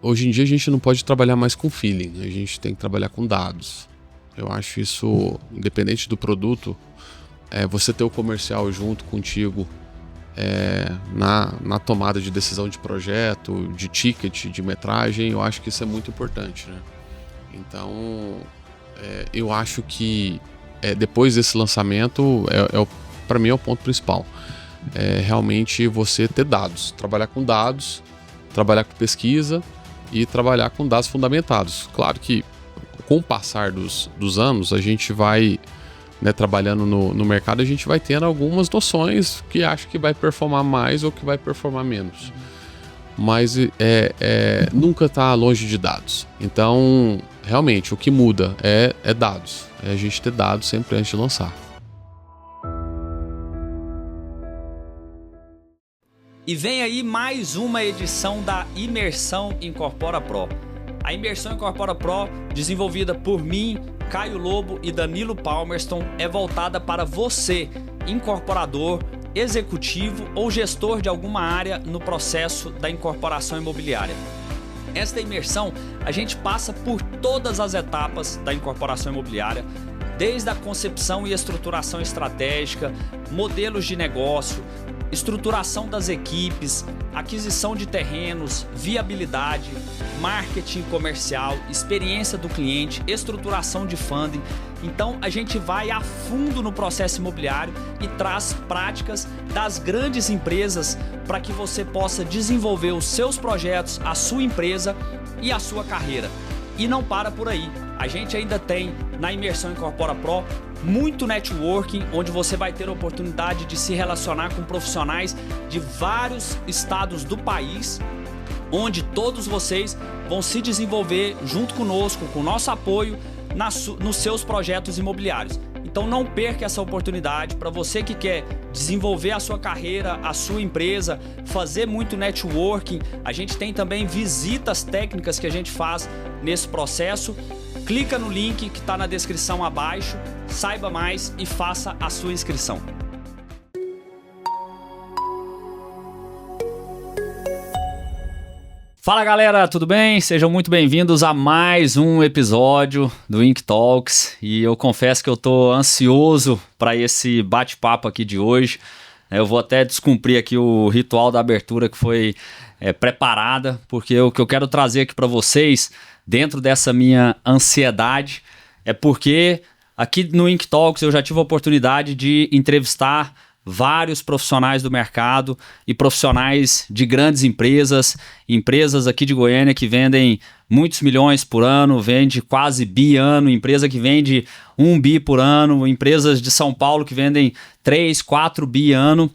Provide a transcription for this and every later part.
Hoje em dia a gente não pode trabalhar mais com feeling, a gente tem que trabalhar com dados. Eu acho isso, independente do produto, você ter o comercial junto contigo na tomada de decisão de projeto, de ticket, de metragem, eu acho que isso é muito importante, né? Então, eu acho que depois desse lançamento, para mim é o ponto principal. Realmente você ter dados, trabalhar com dados, trabalhar com pesquisa e trabalhar com dados fundamentados. Claro que com o passar dos anos, a gente vai, né, trabalhando no mercado, a gente vai tendo algumas noções que acho que vai performar mais ou que vai performar menos. Mas nunca está longe de dados. Então, realmente, o que muda é dados. É a gente ter dados sempre antes de lançar. E vem aí mais uma edição da Imersão Incorpora Pro. A Imersão Incorpora Pro, desenvolvida por mim, Caio Lobo e Danilo Palmerston, é voltada para você, incorporador, executivo ou gestor de alguma área no processo da incorporação imobiliária. Esta imersão, a gente passa por todas as etapas da incorporação imobiliária, desde a concepção e estruturação estratégica, modelos de negócio, estruturação das equipes, aquisição de terrenos, viabilidade, marketing comercial, experiência do cliente, estruturação de funding. Então a gente vai a fundo no processo imobiliário e traz práticas das grandes empresas para que você possa desenvolver os seus projetos, a sua empresa e a sua carreira. E não para por aí. A gente ainda tem na Imersão Incorpora Pro muito networking, onde você vai ter a oportunidade de se relacionar com profissionais de vários estados do país, onde todos vocês vão se desenvolver junto conosco, com o nosso apoio nos seus projetos imobiliários. Então não perca essa oportunidade para você que quer desenvolver a sua carreira, a sua empresa, fazer muito networking. A gente tem também visitas técnicas que a gente faz nesse processo. Clica no link que está na descrição abaixo, saiba mais e faça a sua inscrição. Fala galera, tudo bem? Sejam muito bem-vindos a mais um episódio do Ink Talks e eu confesso que eu tô ansioso para esse bate-papo aqui de hoje. Eu vou até descumprir aqui o ritual da abertura que foi preparada, porque o que eu quero trazer aqui para vocês, dentro dessa minha ansiedade, é porque aqui no Ink Talks eu já tive a oportunidade de entrevistar vários profissionais do mercado e profissionais de grandes empresas aqui de Goiânia que vendem muitos milhões por ano, vende quase bi ano, empresa que vende 1 bi por ano, empresas de São Paulo que vendem 3, 4 bi ano.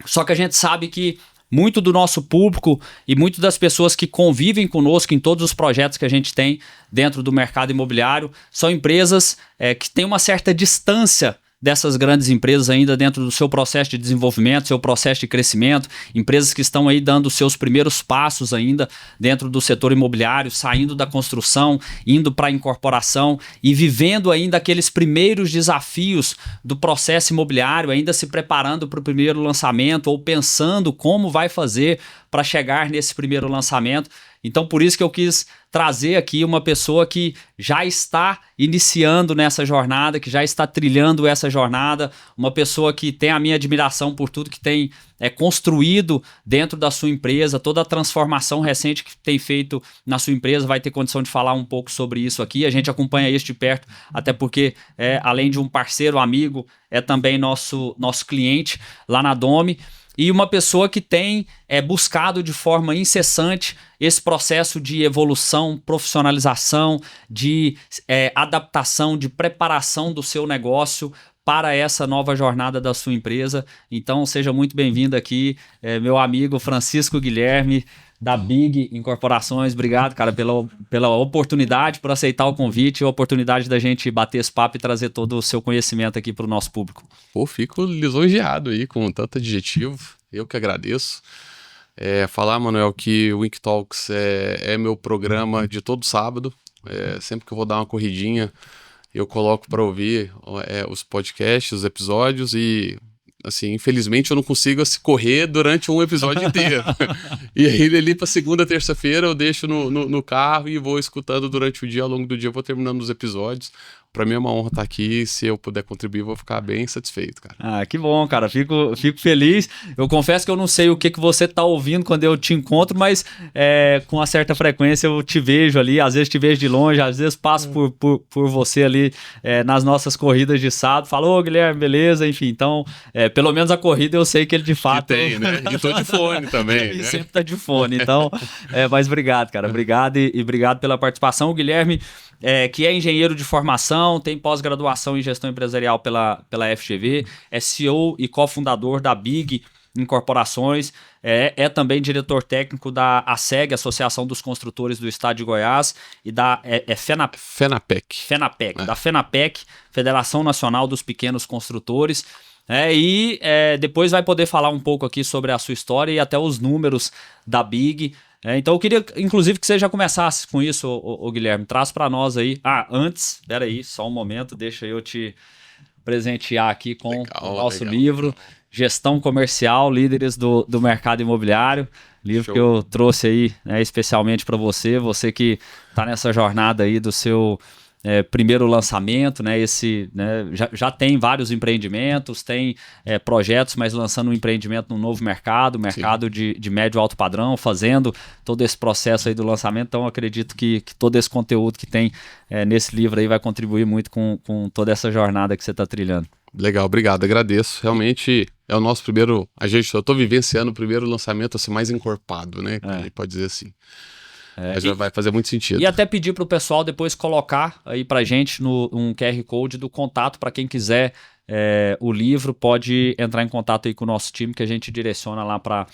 Só que a gente sabe que muito do nosso público e muito das pessoas que convivem conosco em todos os projetos que a gente tem dentro do mercado imobiliário são empresas que têm uma certa distância dessas grandes empresas ainda dentro do seu processo de desenvolvimento, seu processo de crescimento, empresas que estão aí dando seus primeiros passos ainda dentro do setor imobiliário, saindo da construção, indo para a incorporação e vivendo ainda aqueles primeiros desafios do processo imobiliário, ainda se preparando para o primeiro lançamento ou pensando como vai fazer para chegar nesse primeiro lançamento. Então, por isso que eu quis trazer aqui uma pessoa que já está iniciando nessa jornada, que já está trilhando essa jornada, uma pessoa que tem a minha admiração por tudo que tem construído dentro da sua empresa, toda a transformação recente que tem feito na sua empresa, vai ter condição de falar um pouco sobre isso aqui. A gente acompanha isso de perto, até porque, além de um parceiro, amigo, é também nosso cliente lá na Domi. E uma pessoa que tem buscado de forma incessante esse processo de evolução, profissionalização, de adaptação, de preparação do seu negócio para essa nova jornada da sua empresa. Então seja muito bem-vindo aqui, meu amigo Francisco Guilherme, da Big Incorporações. Obrigado, cara, pela oportunidade, por aceitar o convite, a oportunidade da gente bater esse papo e trazer todo o seu conhecimento aqui para o nosso público. Pô, fico lisonjeado aí com tanto adjetivo, eu que agradeço. Falar, Manuel, que o Ink Talks é meu programa de todo sábado. Sempre que eu vou dar uma corridinha, eu coloco para ouvir os podcasts, os episódios, e assim, infelizmente eu não consigo correr durante um episódio inteiro. E aí, ali pra segunda, terça-feira, eu deixo no carro e vou escutando durante o dia, ao longo do dia, eu vou terminando os episódios. Pra mim é uma honra estar aqui. Se eu puder contribuir, vou ficar bem satisfeito, cara. Ah, que bom, cara. Fico feliz. Eu confesso que eu não sei o que você tá ouvindo quando eu te encontro, mas com uma certa frequência eu te vejo ali. Às vezes te vejo de longe, às vezes passo por você ali nas nossas corridas de sábado. Falo, ô Guilherme, beleza? Enfim, então, pelo menos a corrida eu sei que ele de fato... tem, né? E tô de fone também, né? Sempre tá de fone. Então, mas obrigado, cara. Obrigado e obrigado pela participação. O Guilherme... que é engenheiro de formação, tem pós-graduação em gestão empresarial pela FGV, é CEO e cofundador da Big Incorporações, é também diretor técnico da ASEG, Associação dos Construtores do Estado de Goiás, e da FENAPEC. Da FENAPEC, Federação Nacional dos Pequenos Construtores. Depois vai poder falar um pouco aqui sobre a sua história e até os números da Big. Então eu queria, inclusive, que você já começasse com isso, ô Guilherme. Traz para nós aí. Antes, peraí, só um momento, deixa eu te presentear aqui com o nosso livro, Gestão Comercial, Líderes do Mercado Imobiliário. Livro Show. Que eu trouxe aí, especialmente para você que está nessa jornada aí do seu... primeiro lançamento, já tem vários empreendimentos, tem projetos, mas lançando um empreendimento num novo mercado de médio e alto padrão, fazendo todo esse processo aí do lançamento. Então, eu acredito que todo esse conteúdo que tem nesse livro aí vai contribuir muito com toda essa jornada que você está trilhando. Legal, obrigado, agradeço. Realmente é o nosso primeiro... Eu estou vivenciando o primeiro lançamento assim, mais encorpado, né? A gente pode dizer assim. Mas já vai fazer muito sentido. E até pedir para o pessoal depois colocar aí para gente um QR Code do contato para quem quiser o livro, pode entrar em contato aí com o nosso time que a gente direciona lá para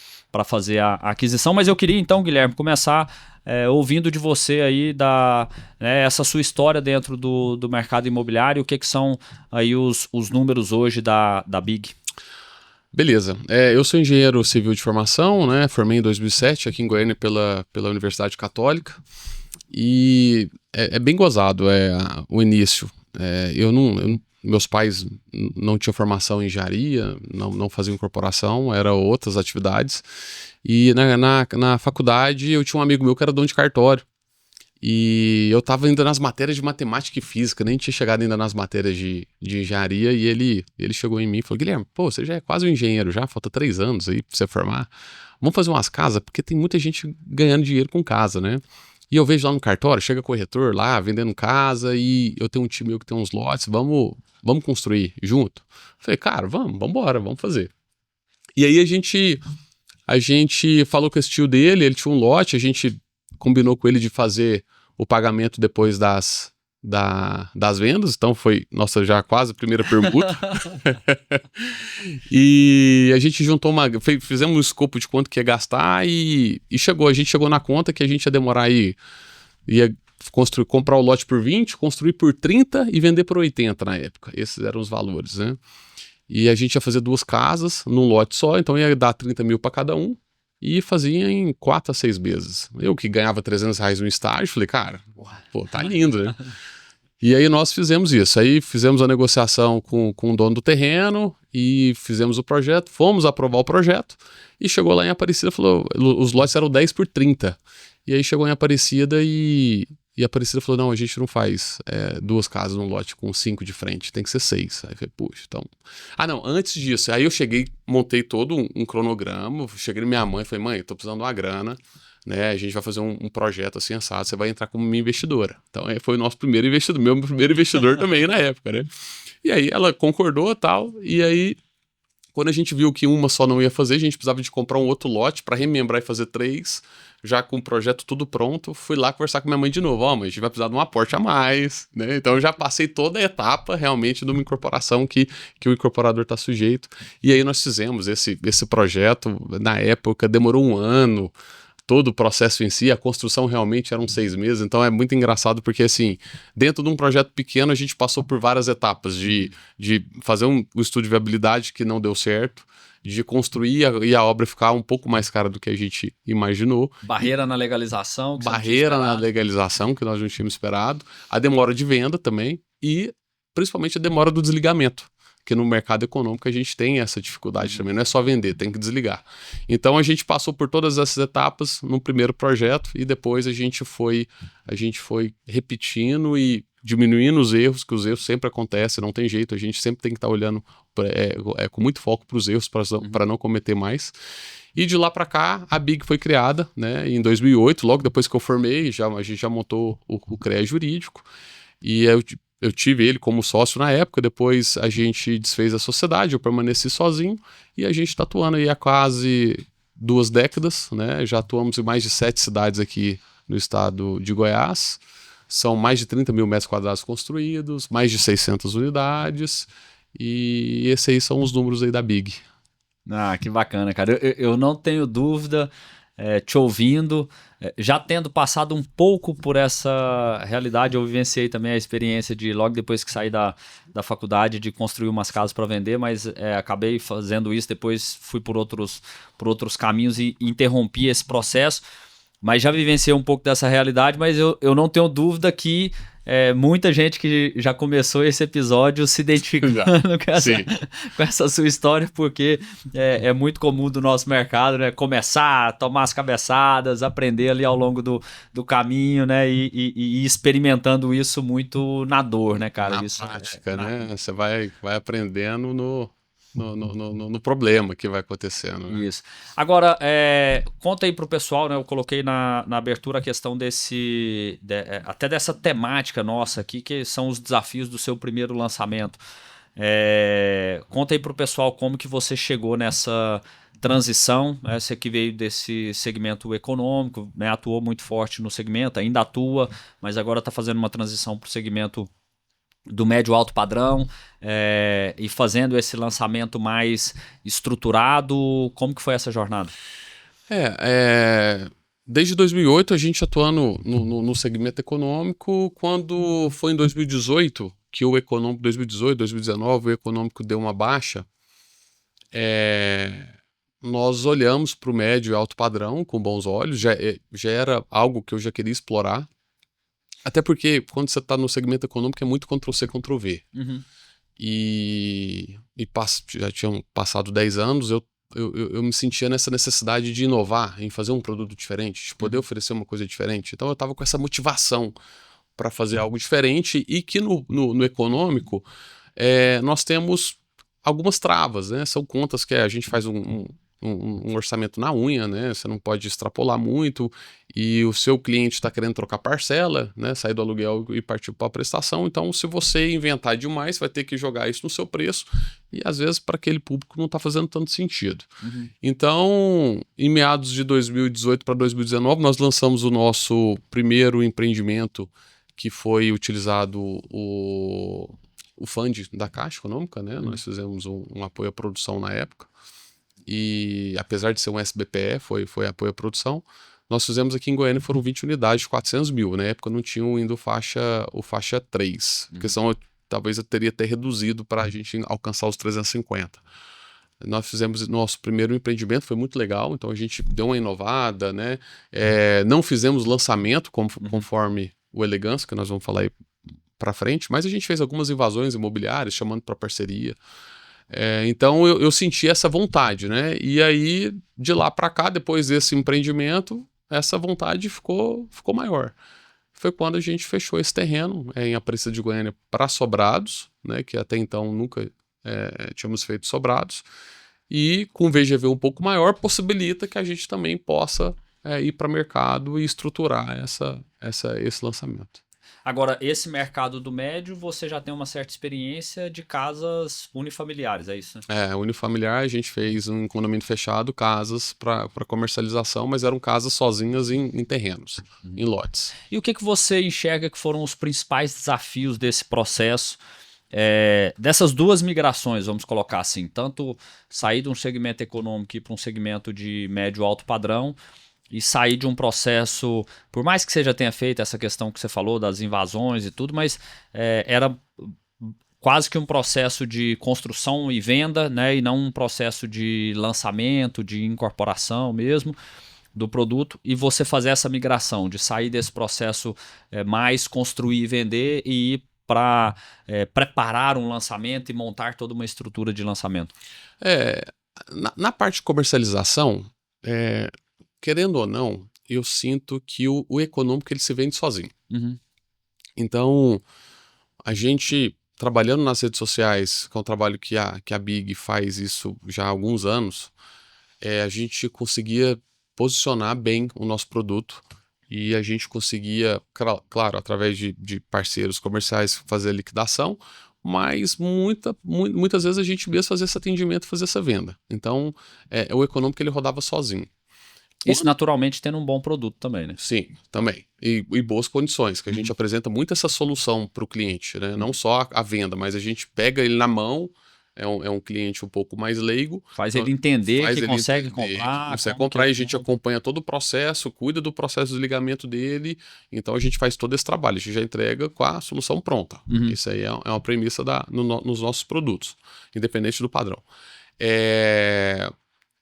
fazer a aquisição. Mas eu queria então, Guilherme, começar ouvindo de você aí essa sua história dentro do mercado imobiliário, o que são aí os números hoje da Big. Beleza. Eu sou engenheiro civil de formação, né? Formei em 2007 aqui em Goiânia pela Universidade Católica. E é bem gozado o início. Meus pais não tinham formação em engenharia, não faziam incorporação, eram outras atividades. E na faculdade eu tinha um amigo meu que era dono de cartório. E eu estava ainda nas matérias de matemática e física, nem tinha chegado ainda nas matérias de engenharia, e ele chegou em mim e falou, Guilherme, você já é quase um engenheiro já, falta 3 anos aí pra você formar, vamos fazer umas casas, porque tem muita gente ganhando dinheiro com casa, né? E eu vejo lá no cartório, chega corretor lá, vendendo casa, e eu tenho um time meu que tem uns lotes, vamos construir junto? Falei, cara, vamos fazer. E aí a gente falou com esse tio dele, ele tinha um lote, a gente combinou com ele de fazer o pagamento depois das vendas, então foi, nossa, já quase a primeira permuta. E a gente juntou fizemos um escopo de quanto que ia gastar e a gente chegou na conta que a gente ia demorar aí, ia comprar o lote por 20, construir por 30 e vender por 80 na época. Esses eram os valores, né? E a gente ia fazer 2 casas num lote só, então ia dar 30 mil para cada um. E fazia em 4 a 6 meses. Eu que ganhava R$300 no estágio, falei, cara, tá lindo, né? E aí nós fizemos isso. Aí fizemos a negociação com o dono do terreno e fizemos o projeto, fomos aprovar o projeto e chegou lá em Aparecida, falou, os lotes eram 10 por 30. E aí chegou em Aparecida e Aparecida falou, não, a gente não faz 2 casas num lote com 5 de frente, tem que ser 6. Aí eu falei, puxa, então... não, antes disso, aí eu cheguei, montei todo um cronograma, cheguei na minha mãe e falei, mãe, eu tô precisando de uma grana, né, a gente vai fazer um projeto assim, assado, você vai entrar como minha investidora. Então foi o nosso primeiro investidor, meu primeiro investidor também na época, né. E aí ela concordou e tal, e aí quando a gente viu que uma só não ia fazer, a gente precisava de comprar um outro lote para remembrar e fazer 3, já com o projeto tudo pronto, fui lá conversar com minha mãe de novo, mas a gente vai precisar de um aporte a mais, né? Então eu já passei toda a etapa realmente de uma incorporação que o incorporador está sujeito, e aí nós fizemos esse projeto, na época demorou 1 ano, todo o processo em si, a construção realmente eram 6 meses, então é muito engraçado porque assim, dentro de um projeto pequeno a gente passou por várias etapas de fazer um estudo de viabilidade que não deu certo, de construir e a obra ficar um pouco mais cara do que a gente imaginou. Barreira na legalização. Barreira na legalização que nós não tínhamos esperado. A demora de venda também e principalmente a demora do desligamento. Porque no mercado econômico a gente tem essa dificuldade também, não é só vender, tem que desligar. Então a gente passou por todas essas etapas no primeiro projeto e depois a gente foi repetindo e diminuindo os erros, que os erros sempre acontecem, não tem jeito, a gente sempre tem que estar olhando com muito foco para os erros, para não cometer mais. E de lá para cá, a Big foi criada, né, em 2008, logo depois que eu formei, a gente já montou o CREA jurídico, e eu tive ele como sócio na época, depois a gente desfez a sociedade, eu permaneci sozinho, e a gente está atuando aí há quase 2 décadas, né, já atuamos em mais de 7 cidades aqui no estado de Goiás, são mais de 30 mil metros quadrados construídos, mais de 600 unidades, e esses aí são os números aí da Big. Ah, que bacana, cara. Eu não tenho dúvida, te ouvindo, já tendo passado um pouco por essa realidade, eu vivenciei também a experiência de, logo depois que saí da faculdade, de construir umas casas para vender, mas acabei fazendo isso, depois fui por outros caminhos e interrompi esse processo. Mas já vivenciei um pouco dessa realidade, mas eu não tenho dúvida que muita gente que já começou esse episódio se identificando com essa sua história, porque é muito comum do nosso mercado, né? Começar, tomar as cabeçadas, aprender ali ao longo do caminho, né? E ir experimentando isso muito na dor, né, cara? Na prática, né? Você vai aprendendo no problema que vai acontecendo. Né? Isso. Agora, conta aí pro pessoal, né? Eu coloquei na abertura a questão até dessa temática nossa aqui, que são os desafios do seu primeiro lançamento. Conta aí pro pessoal como que você chegou nessa transição, né? Você que veio desse segmento econômico, né? Atuou muito forte no segmento, ainda atua, mas agora está fazendo uma transição para o segmento do médio alto padrão, e fazendo esse lançamento mais estruturado. Como que foi essa jornada? Desde 2008 a gente atuando no segmento econômico. Quando foi em 2018 que o econômico, 2018, 2019, o econômico deu uma baixa, nós olhamos para o médio e alto padrão com bons olhos, já era algo que eu já queria explorar. Até porque quando você está no segmento econômico é muito Ctrl-C, Ctrl-V. Uhum. Já tinham passado 10 anos, eu me sentia nessa necessidade de inovar, em fazer um produto diferente, de poder oferecer uma coisa diferente. Então eu estava com essa motivação para fazer algo diferente e que no econômico nós temos algumas travas, né? São contas que a gente faz um orçamento na unha, né? Você não pode extrapolar muito e o seu cliente está querendo trocar parcela, né? Sair do aluguel e partir para a prestação. Então, se você inventar demais, vai ter que jogar isso no seu preço e às vezes para aquele público não está fazendo tanto sentido. Uhum. Então, em meados de 2018 para 2019, nós lançamos o nosso primeiro empreendimento, que foi utilizado o fund da Caixa Econômica, né? Uhum. Nós fizemos um apoio à produção na época. E apesar de ser um SBPE, foi apoio à produção, nós fizemos aqui em Goiânia, foram 20 unidades de 400 mil. Na época não tinham ainda o faixa 3, porque senão talvez eu teria até reduzido para a gente alcançar os 350. Nós fizemos nosso primeiro empreendimento, foi muito legal, então a gente deu uma inovada, né? Não fizemos lançamento conforme o Elegância, que nós vamos falar aí para frente, mas a gente fez algumas invasões imobiliárias, chamando para parceria. Então eu senti essa vontade, né? E aí, de lá para cá, depois desse empreendimento, essa vontade ficou maior. Foi quando a gente fechou esse terreno em Aparecida de Goiânia para sobrados, né? Que até então nunca tínhamos feito sobrados. E com VGV um pouco maior, possibilita que a gente também possa ir para o mercado e estruturar esse lançamento. Agora, esse mercado do médio, você já tem uma certa experiência de casas unifamiliares, é isso? Né? Unifamiliar, a gente fez um condomínio fechado, casas para comercialização, mas eram casas sozinhas em terrenos, em lotes. E o que você enxerga que foram os principais desafios desse processo, dessas duas migrações, vamos colocar assim, tanto sair de um segmento econômico e para um segmento de médio alto padrão, e sair de um processo, por mais que você já tenha feito essa questão que você falou das invasões e tudo, mas era quase que um processo de construção e venda, né, e não um processo de lançamento, de incorporação mesmo do produto, e você fazer essa migração, de sair desse processo mais construir e vender e ir para preparar um lançamento e montar toda uma estrutura de lançamento? Na parte de comercialização, querendo ou não, eu sinto que o econômico ele se vende sozinho. Uhum. Então, a gente trabalhando nas redes sociais, que é um trabalho que a Big faz isso já há alguns anos, a gente conseguia posicionar bem o nosso produto e a gente conseguia, claro, através de parceiros comerciais fazer a liquidação, mas muitas vezes a gente mesmo fazia esse atendimento, fazia essa venda. Então, o econômico ele rodava sozinho. Isso naturalmente tendo um bom produto também, né? Sim, também. E boas condições, que a gente apresenta muito essa solução para o cliente, né? Não só a venda, mas a gente pega ele na mão, é um cliente um pouco mais leigo. Faz ele entender faz que ele consegue entender comprar. que consegue comprar e a gente acompanha todo o processo, cuida do processo de ligamento dele. Então a gente faz todo esse trabalho, a gente já entrega com a solução pronta. Isso aí é uma premissa nos nossos produtos, independente do padrão.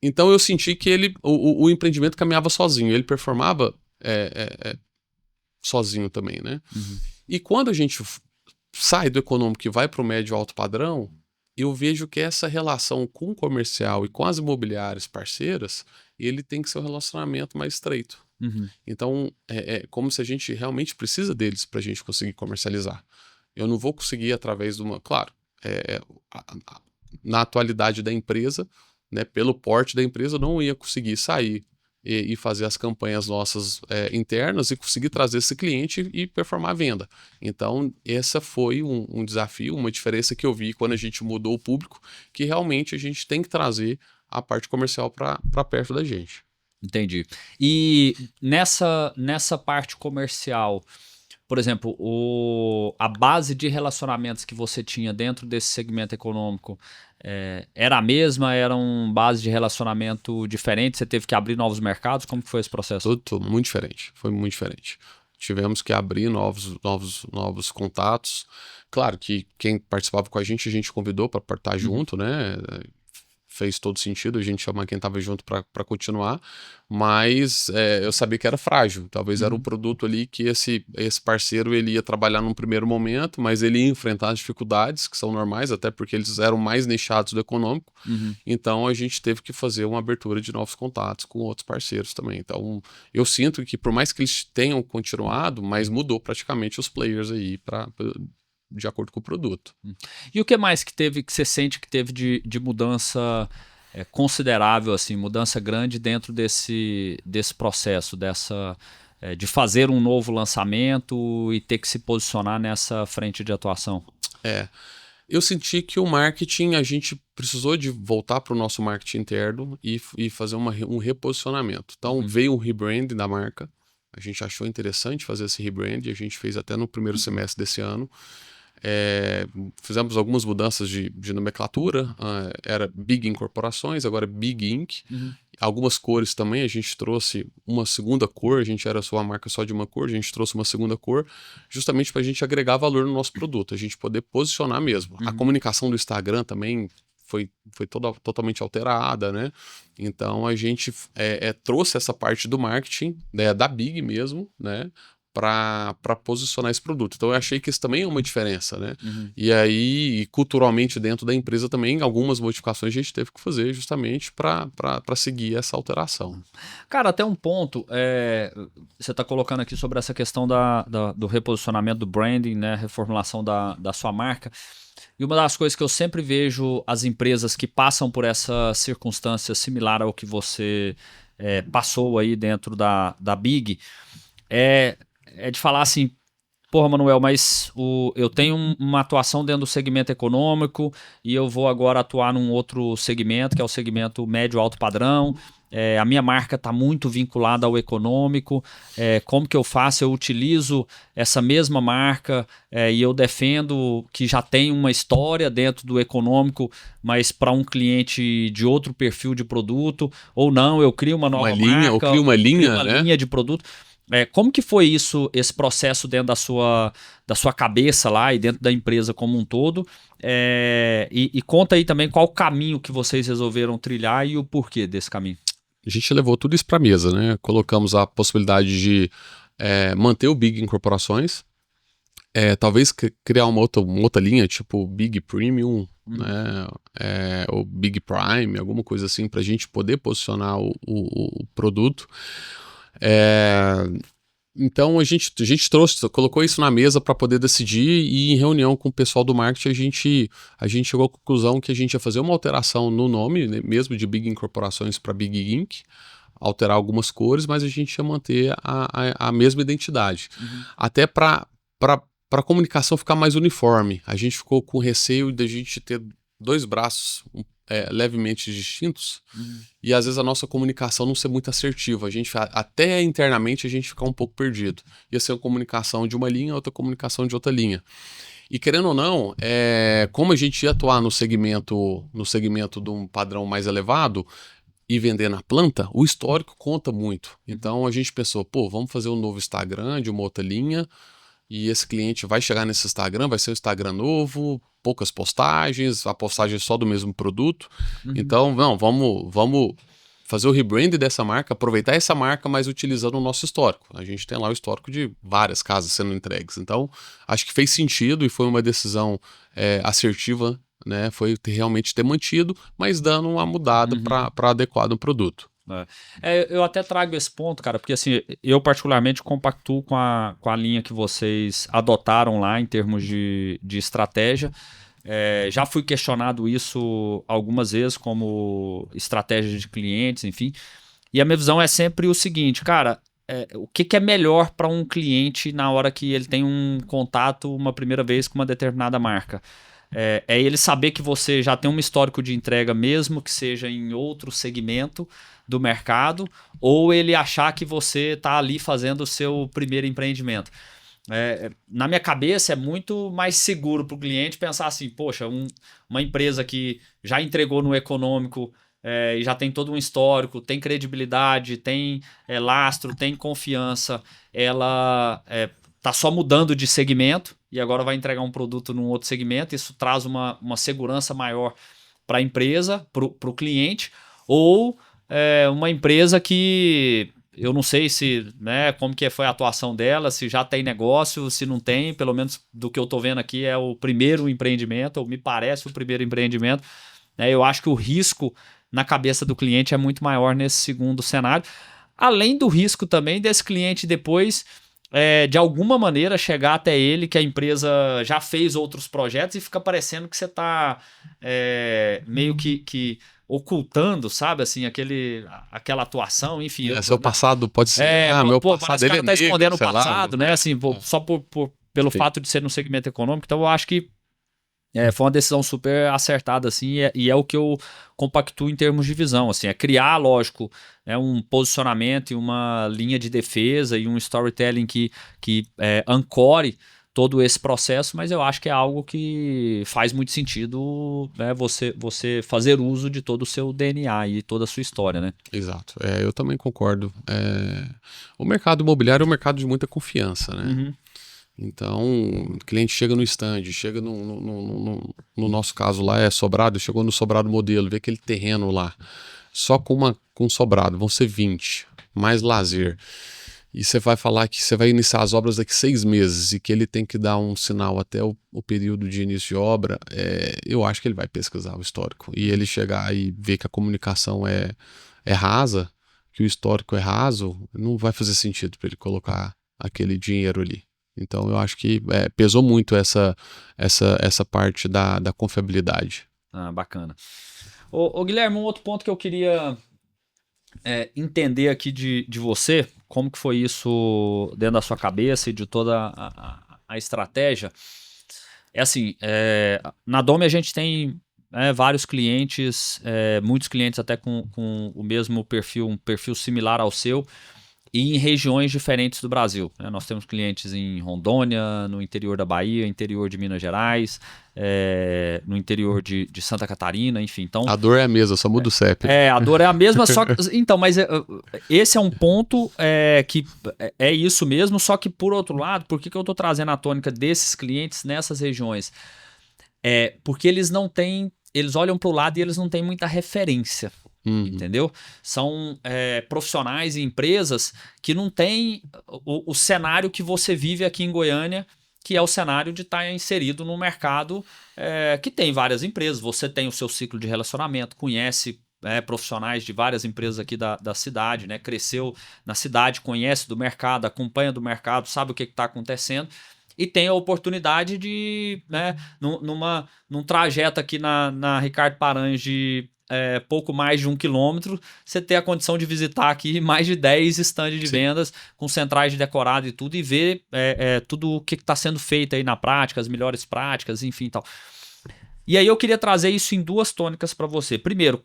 Então eu senti que o empreendimento caminhava sozinho, ele performava sozinho também, né? E quando a gente sai do econômico e vai para o médio alto padrão, eu vejo que essa relação com o comercial e com as imobiliárias parceiras, ele tem que ser um relacionamento mais estreito. Então, é como se a gente realmente precisa deles para a gente conseguir comercializar. Eu não vou conseguir através de uma... Claro, na atualidade da empresa, né, pelo porte da empresa, eu não ia conseguir sair e fazer as campanhas nossas internas e conseguir trazer esse cliente e performar a venda. Então, essa foi um desafio, uma diferença que eu vi quando a gente mudou o público, que realmente a gente tem que trazer a parte comercial para perto da gente. Entendi. E nessa parte comercial, por exemplo, a base de relacionamentos que você tinha dentro desse segmento econômico era a mesma? Era uma base de relacionamento diferente? Você teve que abrir novos mercados? Como que foi esse processo? Tudo muito diferente. Foi muito diferente. Tivemos que abrir novos contatos. Claro que quem participava com a gente convidou para estar junto, né? Fez todo sentido a gente chamar quem estava junto para continuar, mas eu sabia que era frágil. Talvez era um produto ali que esse parceiro ele ia trabalhar num primeiro momento, mas ele ia enfrentar as dificuldades que são normais, até porque eles eram mais nichados do econômico. Então a gente teve que fazer uma abertura de novos contatos com outros parceiros também. Então eu sinto que por mais que eles tenham continuado, mas mudou praticamente os players aí de acordo com o produto. E o que mais que você sente que teve de mudança considerável, assim, mudança grande dentro desse processo, de fazer um novo lançamento e ter que se posicionar nessa frente de atuação? Eu senti que o marketing, a gente precisou de voltar para o nosso marketing interno e fazer um reposicionamento. Então veio um rebranding da marca, a gente achou interessante fazer esse rebranding, a gente fez até no primeiro semestre desse ano. Fizemos algumas mudanças de nomenclatura, era Big Incorporações, agora Big Inc. Algumas cores também, a gente trouxe uma segunda cor, a gente era só uma marca só de uma cor, a gente trouxe uma segunda cor, justamente para a gente agregar valor no nosso produto, a gente poder posicionar mesmo. A comunicação do Instagram também foi totalmente alterada, né? Então a gente trouxe essa parte do marketing, né, da Big mesmo, né? Para posicionar esse produto. Então eu achei que isso também é uma diferença, né? E aí, culturalmente dentro da empresa também, algumas modificações a gente teve que fazer justamente para seguir essa alteração. Cara, até um ponto, você está colocando aqui sobre essa questão do reposicionamento do branding, né? Reformulação da sua marca. E uma das coisas que eu sempre vejo as empresas que passam por essa circunstância similar ao que você passou aí dentro da Big, é de falar assim, porra, Manuel, mas eu tenho uma atuação dentro do segmento econômico e eu vou agora atuar num outro segmento, que é o segmento médio-alto padrão. A minha marca está muito vinculada ao econômico. Como que eu faço? Eu utilizo essa mesma marca e eu defendo que já tem uma história dentro do econômico, mas para um cliente de outro perfil de produto, ou não, eu crio uma nova marca. Ou crio uma linha, né? Linha de produto. Como que foi esse processo dentro da sua cabeça lá e dentro da empresa como um todo? E conta aí também qual o caminho que vocês resolveram trilhar e o porquê desse caminho. A gente levou tudo isso para a mesa, né? Colocamos a possibilidade de manter o Big Incorporações talvez criar uma outra linha, tipo Big Premium, né? Ou Big Prime, alguma coisa assim, para a gente poder posicionar o produto. Então a gente colocou isso na mesa para poder decidir, e em reunião com o pessoal do marketing a gente chegou à conclusão que a gente ia fazer uma alteração no nome, né, mesmo de Big Incorporações para Big Inc., alterar algumas cores, mas a gente ia manter a mesma identidade. Até para a comunicação ficar mais uniforme. A gente ficou com receio de a gente ter dois braços levemente distintos, e às vezes a nossa comunicação não ser muito assertiva. Até internamente a gente ficar um pouco perdido. Ia ser uma comunicação de uma linha, outra comunicação de outra linha. E querendo ou não, como a gente ia atuar no segmento de um padrão mais elevado e vender na planta, o histórico conta muito. Então a gente pensou, vamos fazer um novo Instagram de uma outra linha, e esse cliente vai chegar nesse Instagram, vai ser um Instagram novo, poucas postagens, a postagem só do mesmo produto. Então, não, vamos fazer o rebrand dessa marca, aproveitar essa marca, mas utilizando o nosso histórico. A gente tem lá o histórico de várias casas sendo entregues. Então, acho que fez sentido e foi uma decisão assertiva, né? Foi realmente ter mantido, mas dando uma mudada para adequar o produto. Eu até trago esse ponto, cara, porque assim, eu particularmente compactuo com a linha que vocês adotaram lá em termos de estratégia. Já fui questionado isso algumas vezes como estratégia de clientes, enfim. E a minha visão é sempre o seguinte, cara, o que é melhor para um cliente na hora que ele tem um contato uma primeira vez com uma determinada marca? É ele saber que você já tem um histórico de entrega, mesmo que seja em outro segmento do mercado, ou ele achar que você está ali fazendo o seu primeiro empreendimento. Na minha cabeça é muito mais seguro para o cliente pensar assim, poxa, uma empresa que já entregou no econômico e já tem todo um histórico, tem credibilidade, tem lastro, tem confiança, ela está só mudando de segmento e agora vai entregar um produto num outro segmento. Isso traz uma segurança maior para a empresa, para o cliente, ou uma empresa que eu não sei se, né, como que foi a atuação dela, se já tem negócio, se não tem, pelo menos do que eu estou vendo aqui é o primeiro empreendimento, ou me parece o primeiro empreendimento. Eu acho que o risco na cabeça do cliente é muito maior nesse segundo cenário, além do risco também desse cliente depois de alguma maneira chegar até ele que a empresa já fez outros projetos e fica parecendo que você está meio que ocultando, sabe, assim, aquela atuação, enfim. Seu passado pode ser, meu passado dele tá escondendo o passado, né, assim, só pelo fato de ser no segmento econômico. Então eu acho que foi uma decisão super acertada, assim, e é o que eu compactuo em termos de visão, assim, criar, lógico, um posicionamento e uma linha de defesa e um storytelling que ancore todo esse processo, mas eu acho que é algo que faz muito sentido, né, você fazer uso de todo o seu DNA e toda a sua história, né? Exato, eu também concordo. O mercado imobiliário é um mercado de muita confiança, né? Então, o cliente chega no stand, chega no nosso caso lá é sobrado, chegou no sobrado modelo, vê aquele terreno lá, só com sobrado, vão ser 20, mais lazer. E você vai falar que você vai iniciar as obras daqui 6 meses e que ele tem que dar um sinal até o período de início de obra, eu acho que ele vai pesquisar o histórico. E ele chegar e ver que a comunicação é rasa, que o histórico é raso, não vai fazer sentido para ele colocar aquele dinheiro ali. Então eu acho que pesou muito essa parte da confiabilidade. Bacana. Ô Guilherme, um outro ponto que eu queria entender aqui de você, como que foi isso dentro da sua cabeça e de toda a estratégia. Assim, na Domi a gente tem vários clientes, muitos clientes até com o mesmo perfil, um perfil similar ao seu, e em regiões diferentes do Brasil. Nós temos clientes em Rondônia, no interior da Bahia, interior de Minas Gerais, no interior de Santa Catarina, enfim. Então, a dor é a mesma, só muda o CEP. A dor é a mesma, só que... Então, mas esse é um ponto que é isso mesmo, só que por outro lado, por que eu estou trazendo a tônica desses clientes nessas regiões? Porque eles não têm... Eles olham para o lado e eles não têm muita referência. Entendeu? São profissionais e empresas que não têm o cenário que você vive aqui em Goiânia que é o cenário de estar inserido num mercado que tem várias empresas. Você tem o seu ciclo de relacionamento, conhece profissionais de várias empresas aqui da cidade, né? Cresceu na cidade, conhece do mercado, acompanha do mercado, sabe o que está acontecendo e tem a oportunidade de, né, num trajeto aqui na Ricardo Paranhos de pouco mais de 1 quilômetro, você ter a condição de visitar aqui mais de 10 estandes de vendas com centrais de decorado e tudo, e ver tudo o que está sendo feito aí na prática, as melhores práticas, enfim, tal. E aí eu queria trazer isso em 2 tônicas para você. Primeiro,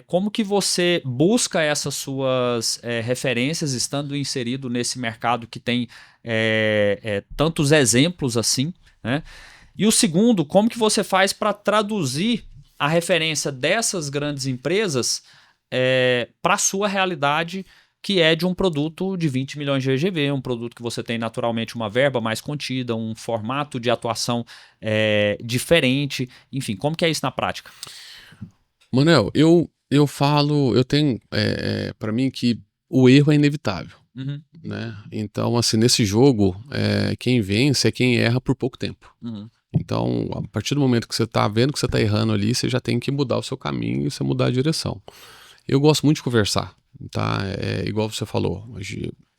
como que você busca essas suas referências estando inserido nesse mercado que tem tantos exemplos assim, né? E o segundo, como que você faz para traduzir a referência dessas grandes empresas para a sua realidade, que é de um produto de 20 milhões de VGV, um produto que você tem naturalmente uma verba mais contida, um formato de atuação diferente, enfim, como que é isso na prática? Manel, eu tenho para mim que o erro é inevitável, né? Então, assim, nesse jogo, quem vence é quem erra por pouco tempo. Então, a partir do momento que você está vendo que você está errando ali, você já tem que mudar o seu caminho e você mudar a direção. Eu gosto muito de conversar, tá? Igual você falou,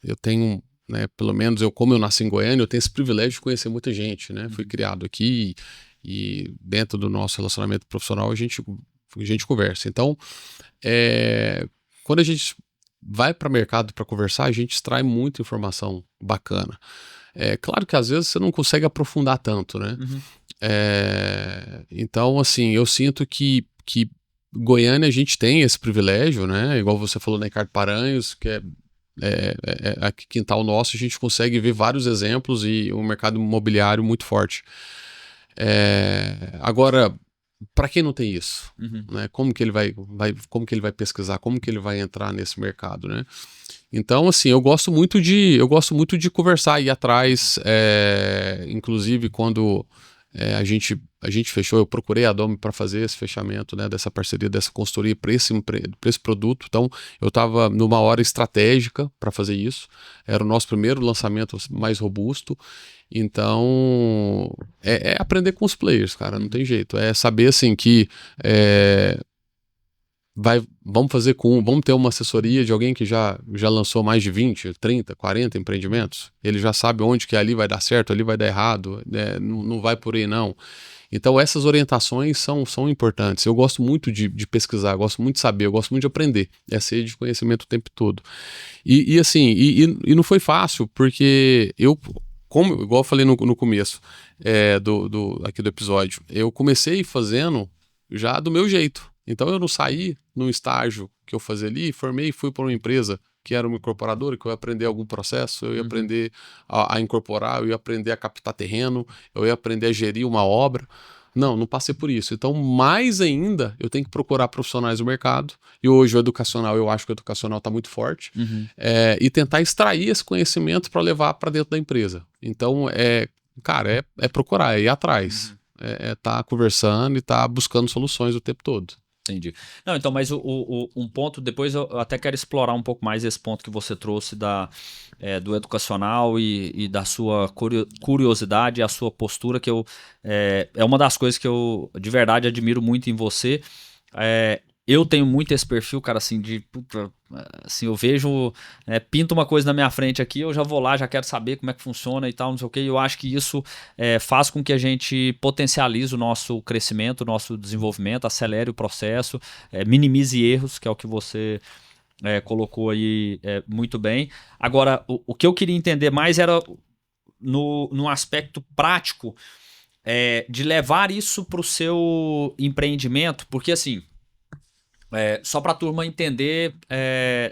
eu tenho, né, pelo menos como eu nasci em Goiânia, eu tenho esse privilégio de conhecer muita gente, né? Fui criado aqui e dentro do nosso relacionamento profissional a gente conversa. Então, quando a gente vai para o mercado para conversar, a gente extrai muita informação bacana. Claro que às vezes você não consegue aprofundar tanto, né? Então, assim, eu sinto que Goiânia a gente tem esse privilégio, né? Igual você falou na Ricardo Paranhos, que aqui quintal nosso, a gente consegue ver vários exemplos e um mercado imobiliário muito forte. Agora, para quem não tem isso, né? Como que ele como que ele vai pesquisar, como que ele vai entrar nesse mercado, né? Então, assim, eu gosto muito de conversar e ir atrás, inclusive quando a gente fechou, eu procurei a Domi para fazer esse fechamento, né, dessa parceria, dessa consultoria para esse produto. Então, eu estava numa hora estratégica para fazer isso. Era o nosso primeiro lançamento mais robusto. Então, aprender com os players, cara, não tem jeito. É saber, assim, que vamos ter uma assessoria de alguém que já lançou mais de 20, 30, 40 empreendimentos. Ele já sabe onde que ali vai dar certo, ali vai dar errado, não vai por aí não. Então essas orientações são importantes. Eu gosto muito de pesquisar, eu gosto muito de saber, eu gosto muito de aprender. É sede de conhecimento o tempo todo. E assim, não foi fácil, porque igual eu falei no começo aqui do episódio, eu comecei fazendo já do meu jeito. Então eu não saí num estágio que eu fazia ali, formei e fui para uma empresa que era uma incorporadora, que eu ia aprender algum processo, eu ia aprender a incorporar, eu ia aprender a captar terreno, eu ia aprender a gerir uma obra. Não passei por isso. Então, mais ainda, eu tenho que procurar profissionais do mercado, e hoje eu acho que o educacional está muito forte, e tentar extrair esse conhecimento para levar para dentro da empresa. Então, cara, procurar, é ir atrás, tá conversando e tá buscando soluções o tempo todo. Entendi. Não, então, mas um ponto, depois eu até quero explorar um pouco mais esse ponto que você trouxe do educacional e da sua curiosidade, a sua postura, que é uma das coisas que eu de verdade admiro muito em você. Eu tenho muito esse perfil, cara, assim, assim, eu vejo, pinta uma coisa na minha frente aqui, eu já vou lá, já quero saber como é que funciona e tal, não sei o quê. Eu acho que isso faz com que a gente potencialize o nosso crescimento, o nosso desenvolvimento, acelere o processo, minimize erros, que é o que você colocou aí muito bem. Agora, o que eu queria entender mais era no aspecto prático de levar isso para o seu empreendimento, porque assim... só para a turma entender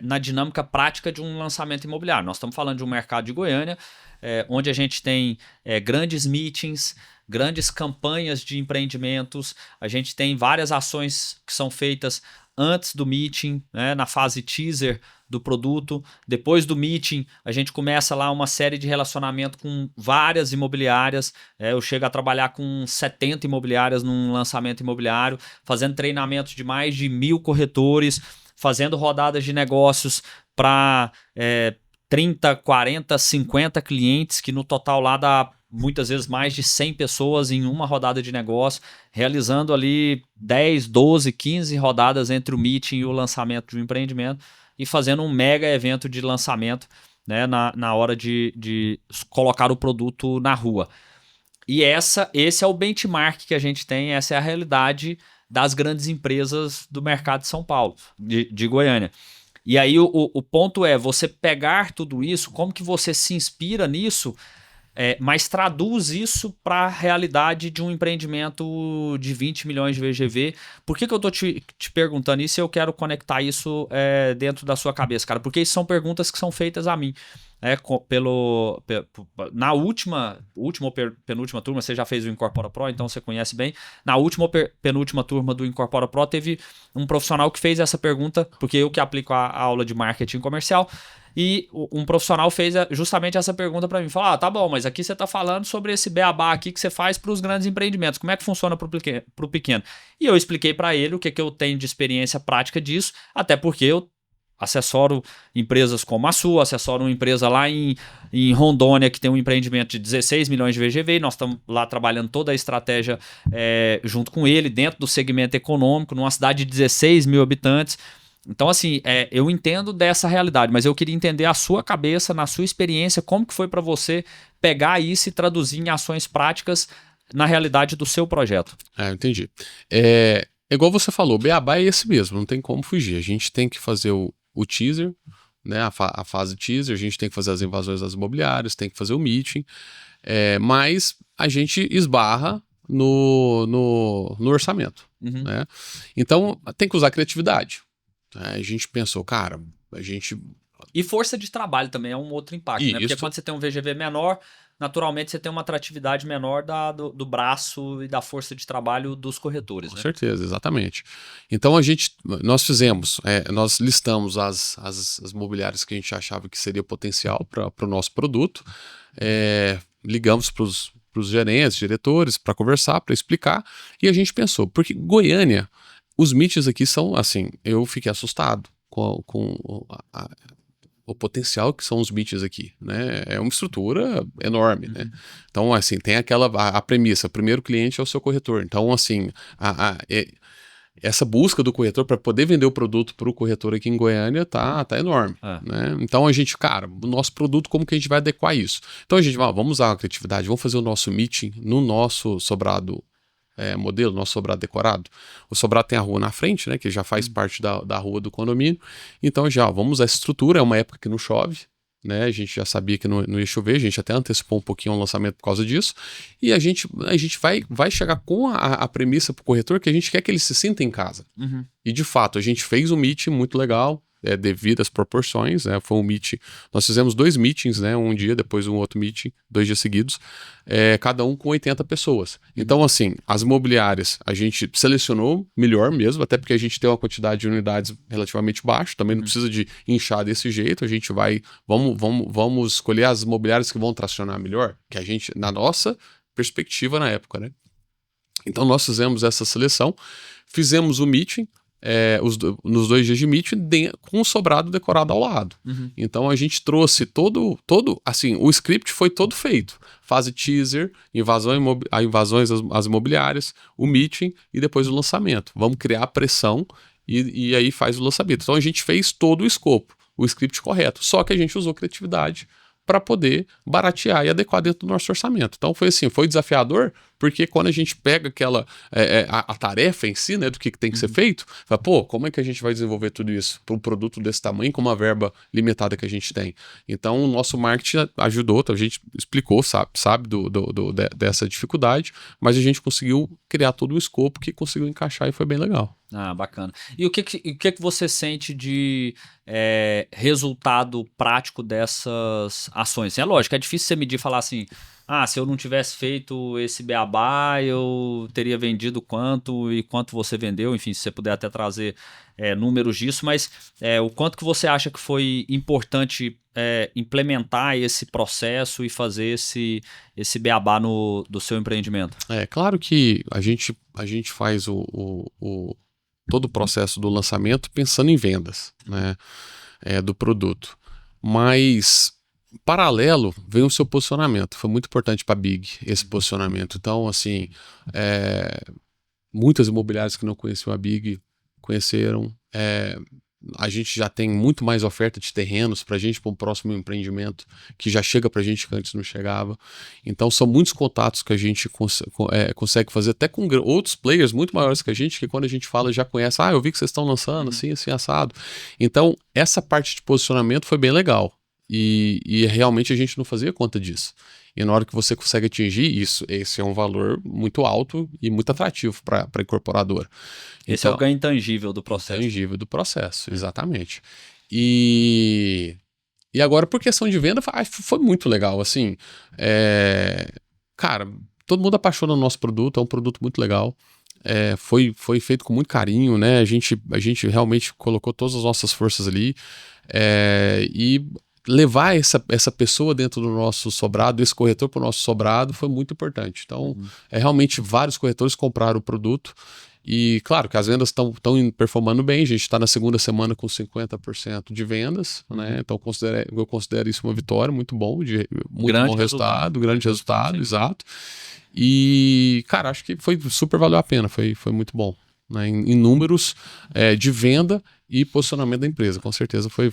na dinâmica prática de um lançamento imobiliário. Nós estamos falando de um mercado de Goiânia, onde a gente tem grandes meetings, grandes campanhas de empreendimentos, a gente tem várias ações que são feitas antes do meeting, né, na fase teaser do produto. Depois do meeting, a gente começa lá uma série de relacionamento com várias imobiliárias. Eu chego a trabalhar com 70 imobiliárias num lançamento imobiliário, fazendo treinamentos de mais de 1.000 corretores, fazendo rodadas de negócios para 30, 40, 50 clientes, que no total lá dá muitas vezes mais de 100 pessoas em uma rodada de negócio, realizando ali 10, 12, 15 rodadas entre o meeting e o lançamento de um empreendimento e fazendo um mega evento de lançamento, né, na hora de colocar o produto na rua. E esse é o benchmark que a gente tem, essa é a realidade das grandes empresas do mercado de São Paulo, de Goiânia. E aí o ponto é você pegar tudo isso, como que você se inspira nisso, mas traduz isso para a realidade de um empreendimento de 20 milhões de VGV. Por que eu estou te perguntando isso e eu quero conectar isso dentro da sua cabeça, cara? Porque isso são perguntas que são feitas a mim. Na última ou penúltima turma, você já fez o Incorpora Pro, então você conhece bem. Na última ou penúltima turma do Incorpora Pro, teve um profissional que fez essa pergunta, porque eu que aplico a aula de marketing comercial, e um profissional fez justamente essa pergunta para mim. Falou, tá bom, mas aqui você está falando sobre esse beabá aqui que você faz para os grandes empreendimentos. Como é que funciona para o pequeno? E eu expliquei para ele o que eu tenho de experiência prática disso, até porque eu assessoro empresas como a sua, assessoro uma empresa lá em Rondônia que tem um empreendimento de 16 milhões de VGV, nós estamos lá trabalhando toda a estratégia junto com ele, dentro do segmento econômico, numa cidade de 16 mil habitantes. Então, assim, eu entendo dessa realidade, mas eu queria entender a sua cabeça, na sua experiência, como que foi para você pegar isso e traduzir em ações práticas na realidade do seu projeto. Eu entendi. É igual você falou, o beabá é esse mesmo, não tem como fugir. A gente tem que fazer o teaser, né, a fase teaser, a gente tem que fazer as invasões das imobiliárias, tem que fazer o meeting, mas a gente esbarra no orçamento. Uhum. Né? Então tem que usar criatividade. A gente pensou, cara, a gente... E força de trabalho também é um outro impacto, né? Porque quando você tem um VGV menor, naturalmente você tem uma atratividade menor do braço e da força de trabalho dos corretores. Com né? certeza, exatamente. Então nós listamos as imobiliárias que a gente achava que seria potencial para o nosso produto, ligamos para os gerentes, diretores, para conversar, para explicar, e a gente pensou, porque Goiânia, os meetings aqui são assim, eu fiquei assustado com o potencial que são os meetings aqui, né? É uma estrutura enorme, né? Então, assim, tem a premissa, o primeiro cliente é o seu corretor. Então, assim, essa busca do corretor para poder vender o produto para o corretor aqui em Goiânia tá enorme, né? Então, a gente, cara, o nosso produto, como que a gente vai adequar isso? Então, a gente vamos usar a criatividade, vamos fazer o nosso meeting no nosso sobrado modelo, nosso sobrado decorado. O sobrado tem a rua na frente, né, que já faz parte da rua do condomínio. Então vamos usar essa estrutura, é uma época que não chove, né, a gente já sabia que não ia chover, a gente até antecipou um pouquinho o lançamento por causa disso, e a gente vai chegar com a premissa para o corretor que a gente quer que ele se sinta em casa. Uhum. E de fato, a gente fez um meeting muito legal, devido às proporções, foi um meeting, nós fizemos 2 meetings, né, um dia, depois um outro meeting, 2 dias seguidos, cada um com 80 pessoas. Então, assim, as imobiliárias, a gente selecionou melhor mesmo, até porque a gente tem uma quantidade de unidades relativamente baixa, também não precisa de inchar desse jeito, a gente vamos escolher as imobiliárias que vão tracionar melhor, que a gente, na nossa perspectiva na época, né. Então, nós fizemos essa seleção, fizemos o meeting, nos 2 dias de meeting com o sobrado decorado ao lado. Uhum. Então a gente trouxe todo, assim, o script foi todo feito. Fase teaser, invasões às imobiliárias, o meeting e depois o lançamento. Vamos criar pressão e aí faz o lançamento. Então a gente fez todo o escopo, o script correto, só que a gente usou criatividade para poder baratear e adequar dentro do nosso orçamento. Então foi assim, foi desafiador, porque quando a gente pega a tarefa em si, né, do que tem que ser feito, fala, pô, como é que a gente vai desenvolver tudo isso para um produto desse tamanho com uma verba limitada que a gente tem? Então o nosso marketing ajudou, a gente explicou, sabe dessa dificuldade, mas a gente conseguiu criar todo o escopo que conseguiu encaixar e foi bem legal. Ah, bacana. E o que você sente de resultado prático dessas ações? É lógico, é difícil você medir e falar assim, se eu não tivesse feito esse beabá, eu teria vendido quanto e quanto você vendeu, enfim, se você puder até trazer números disso, mas o quanto que você acha que foi importante implementar esse processo e fazer esse beabá do seu empreendimento? É claro que a gente faz todo o processo do lançamento pensando em vendas, né, do produto. Mas paralelo vem o seu posicionamento. Foi muito importante para a Big esse posicionamento. Então, assim, muitas imobiliárias que não conheciam a Big conheceram. A gente já tem muito mais oferta de terrenos para a gente, para um próximo empreendimento que já chega para a gente que antes não chegava. Então são muitos contatos que a gente consegue fazer até com outros players muito maiores que a gente, que quando a gente fala já conhece, eu vi que vocês estão lançando assim, assim, assado. Então essa parte de posicionamento foi bem legal e realmente a gente não fazia conta disso. E na hora que você consegue atingir isso, esse é um valor muito alto e muito atrativo para a incorporadora. Esse é o ganho intangível do processo. Intangível do processo, exatamente. E agora, por questão de venda, foi muito legal. Assim, cara, todo mundo apaixona no nosso produto, é um produto muito legal. Foi feito com muito carinho, né? A gente realmente colocou todas as nossas forças ali. E levar essa pessoa dentro do nosso sobrado, esse corretor para o nosso sobrado, foi muito importante. Então, realmente, vários corretores compraram o produto. E, claro, que as vendas estão performando bem. A gente está na segunda semana com 50% de vendas, né? Então, eu considero isso uma vitória, muito bom, muito bom resultado, grande resultado, exato. E, cara, acho que valeu a pena, foi muito bom. Né, em números de venda e posicionamento da empresa, com certeza foi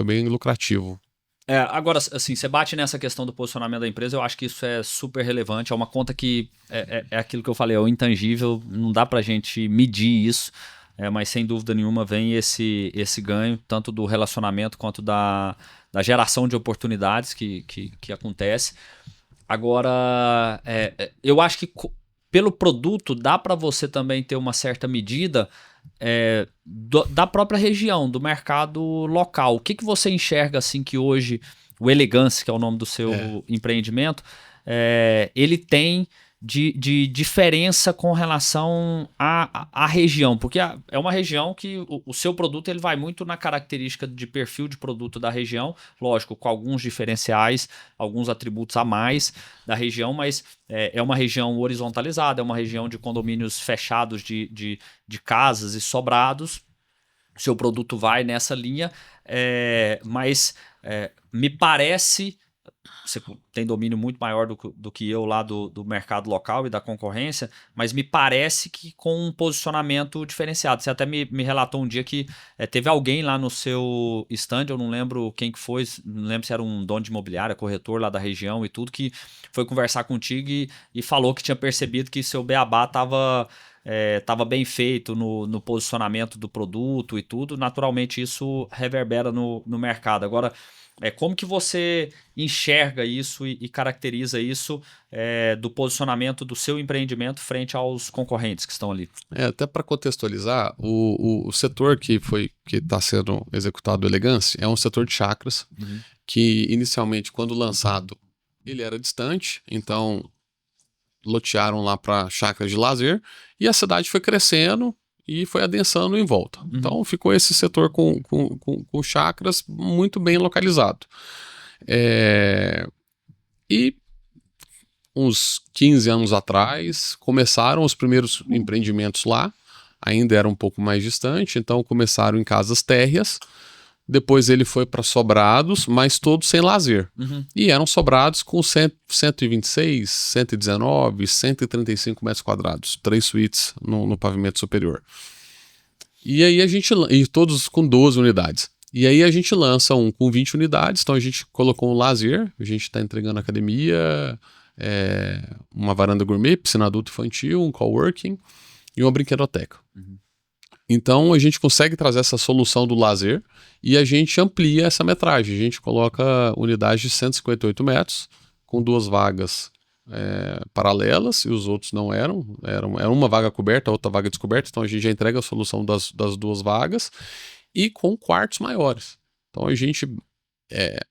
bem lucrativo. Agora, assim, você bate nessa questão do posicionamento da empresa, eu acho que isso é super relevante, é uma conta que é aquilo que eu falei, é o intangível, não dá pra gente medir isso, mas sem dúvida nenhuma vem esse ganho, tanto do relacionamento quanto da geração de oportunidades que acontece. Agora, eu acho que pelo produto dá para você também ter uma certa medida da própria região, do mercado local. O que você enxerga assim que hoje o Elegance, que é o nome do seu empreendimento, ele tem de diferença com relação à região? Porque é uma região que o seu produto ele vai muito na característica de perfil de produto da região, lógico, com alguns diferenciais, alguns atributos a mais da região, mas é uma região horizontalizada, é uma região de condomínios fechados de casas e sobrados. O seu produto vai nessa linha, mas me parece... Você tem domínio muito maior do que eu lá do mercado local e da concorrência, mas me parece que com um posicionamento diferenciado. Você até me relatou um dia que teve alguém lá no seu stand, eu não lembro quem que foi, não lembro se era um dono de imobiliária, corretor lá da região e tudo, que foi conversar contigo e falou que tinha percebido que seu beabá estava bem feito no posicionamento do produto e tudo. Naturalmente isso reverbera no mercado. Agora, como que você enxerga isso e caracteriza isso do posicionamento do seu empreendimento frente aos concorrentes que estão ali? Até para contextualizar, o setor que está sendo executado do Elegance é um setor de chácaras, que inicialmente, quando lançado, ele era distante, então lotearam lá para chácaras de lazer, e a cidade foi crescendo e foi adensando em volta. Então ficou esse setor com chácaras muito bem localizado. E uns 15 anos atrás começaram os primeiros empreendimentos lá, ainda era um pouco mais distante, então começaram em casas térreas. Depois ele foi para sobrados, mas todos sem lazer. E eram sobrados com 126, 119, 135 metros quadrados. 3 suítes no pavimento superior. E aí e todos com 12 unidades. E aí a gente lança um com 20 unidades. Então a gente colocou um lazer. A gente está entregando academia, uma varanda gourmet, piscina adulto infantil, um coworking e uma brinquedoteca. Então a gente consegue trazer essa solução do lazer e a gente amplia essa metragem. A gente coloca unidades de 158 metros com 2 vagas paralelas e os outros não eram. Era uma vaga coberta, outra vaga descoberta. Então a gente já entrega a solução das 2 vagas e com quartos maiores. Então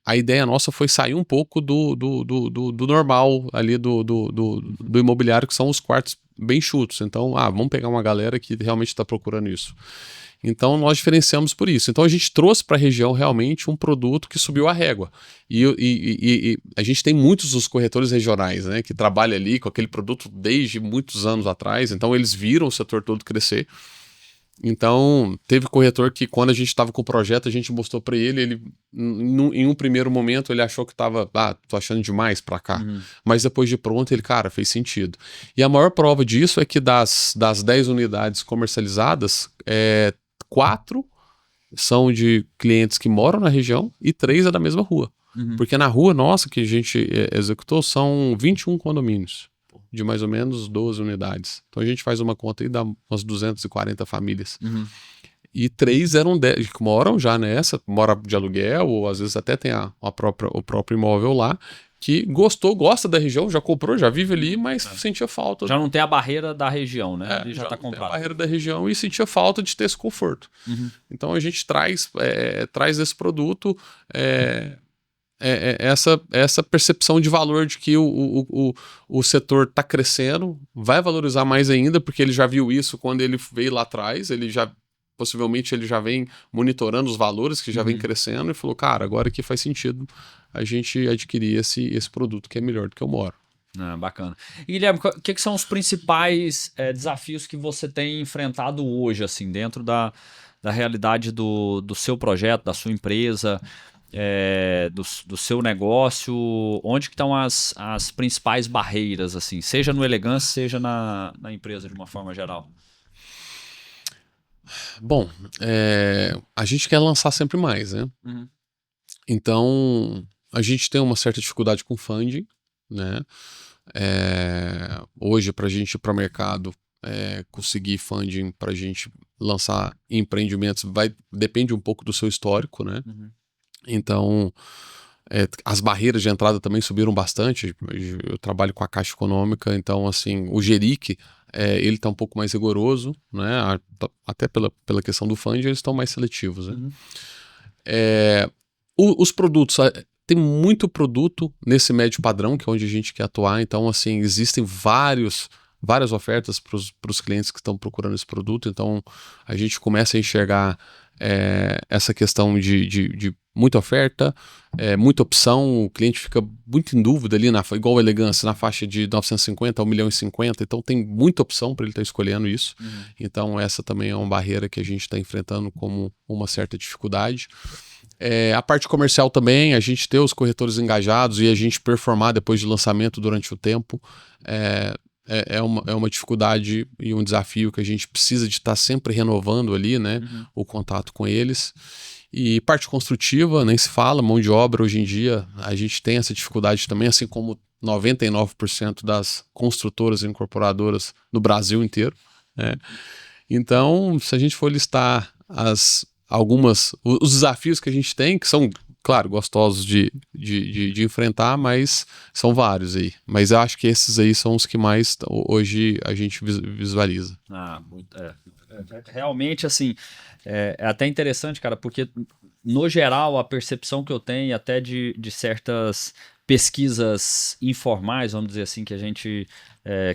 a ideia nossa foi sair um pouco do normal ali do imobiliário, que são os quartos bem chutos. Então, vamos pegar uma galera que realmente está procurando isso. Então, nós diferenciamos por isso. Então, a gente trouxe para a região realmente um produto que subiu a régua. E a gente tem muitos dos corretores regionais, né, que trabalham ali com aquele produto desde muitos anos atrás. Então, eles viram o setor todo crescer. Então, teve corretor que quando a gente estava com o projeto, a gente mostrou para ele em um primeiro momento, ele achou que estava, tô achando demais para cá. Mas depois de pronto, ele, cara, fez sentido. E a maior prova disso é que das 10 unidades comercializadas, 4 são de clientes que moram na região e 3 é da mesma rua. Porque na rua nossa que a gente executou são 21 condomínios. De mais ou menos 12 unidades. Então a gente faz uma conta e dá umas 240 famílias. E 3 eram que moram já nessa, mora de aluguel, ou às vezes até tem o próprio imóvel lá, que gosta da região, já comprou, já vive ali, mas sentia falta. Já não tem a barreira da região, né? Ele já está comprado. Tem a barreira da região e sentia falta de ter esse conforto. Então a gente traz esse produto. Essa percepção de valor de que o setor está crescendo, vai valorizar mais ainda, porque ele já viu isso quando ele veio lá atrás, possivelmente ele já vem monitorando os valores que já vem crescendo e falou, cara, agora que faz sentido a gente adquirir esse produto que é melhor do que eu moro. Bacana. E Guilherme, o que são os principais desafios que você tem enfrentado hoje, assim, dentro da realidade do seu projeto, da sua empresa, do seu negócio? Onde que estão as principais barreiras, assim, seja no Elegance, seja na empresa de uma forma geral? Bom, a gente quer lançar sempre mais, né? Então, a gente tem uma certa dificuldade com funding, né? Hoje, para a gente ir para o mercado, conseguir funding para a gente lançar empreendimentos depende um pouco do seu histórico, né? Então, as barreiras de entrada também subiram bastante. Eu trabalho com a Caixa Econômica, então, assim, o Geric, ele está um pouco mais rigoroso, né? Até pela questão do funding, eles estão mais seletivos, né? Os produtos, tem muito produto nesse médio padrão, que é onde a gente quer atuar. Então, assim, existem várias ofertas para os clientes que estão procurando esse produto. Então, a gente começa a enxergar essa questão de muita oferta, muita opção. O cliente fica muito em dúvida ali, igual a Elegance, na faixa de 950 a 1.050.000. Então, tem muita opção para ele estar escolhendo isso. Então, essa também é uma barreira que a gente está enfrentando como uma certa dificuldade. A parte comercial também, a gente ter os corretores engajados e a gente performar depois de lançamento durante o tempo, é uma dificuldade e um desafio que a gente precisa de estar sempre renovando ali, né, o contato com eles. E parte construtiva, nem se fala, mão de obra hoje em dia, a gente tem essa dificuldade também, assim como 99% das construtoras e incorporadoras no Brasil inteiro, né? Então, se a gente for listar os desafios que a gente tem, que são, claro, gostosos de enfrentar, mas são vários aí. Mas eu acho que esses aí são os que mais hoje a gente visualiza. Realmente, assim, é até interessante, cara, porque no geral a percepção que eu tenho até de certas pesquisas informais, vamos dizer assim, que a gente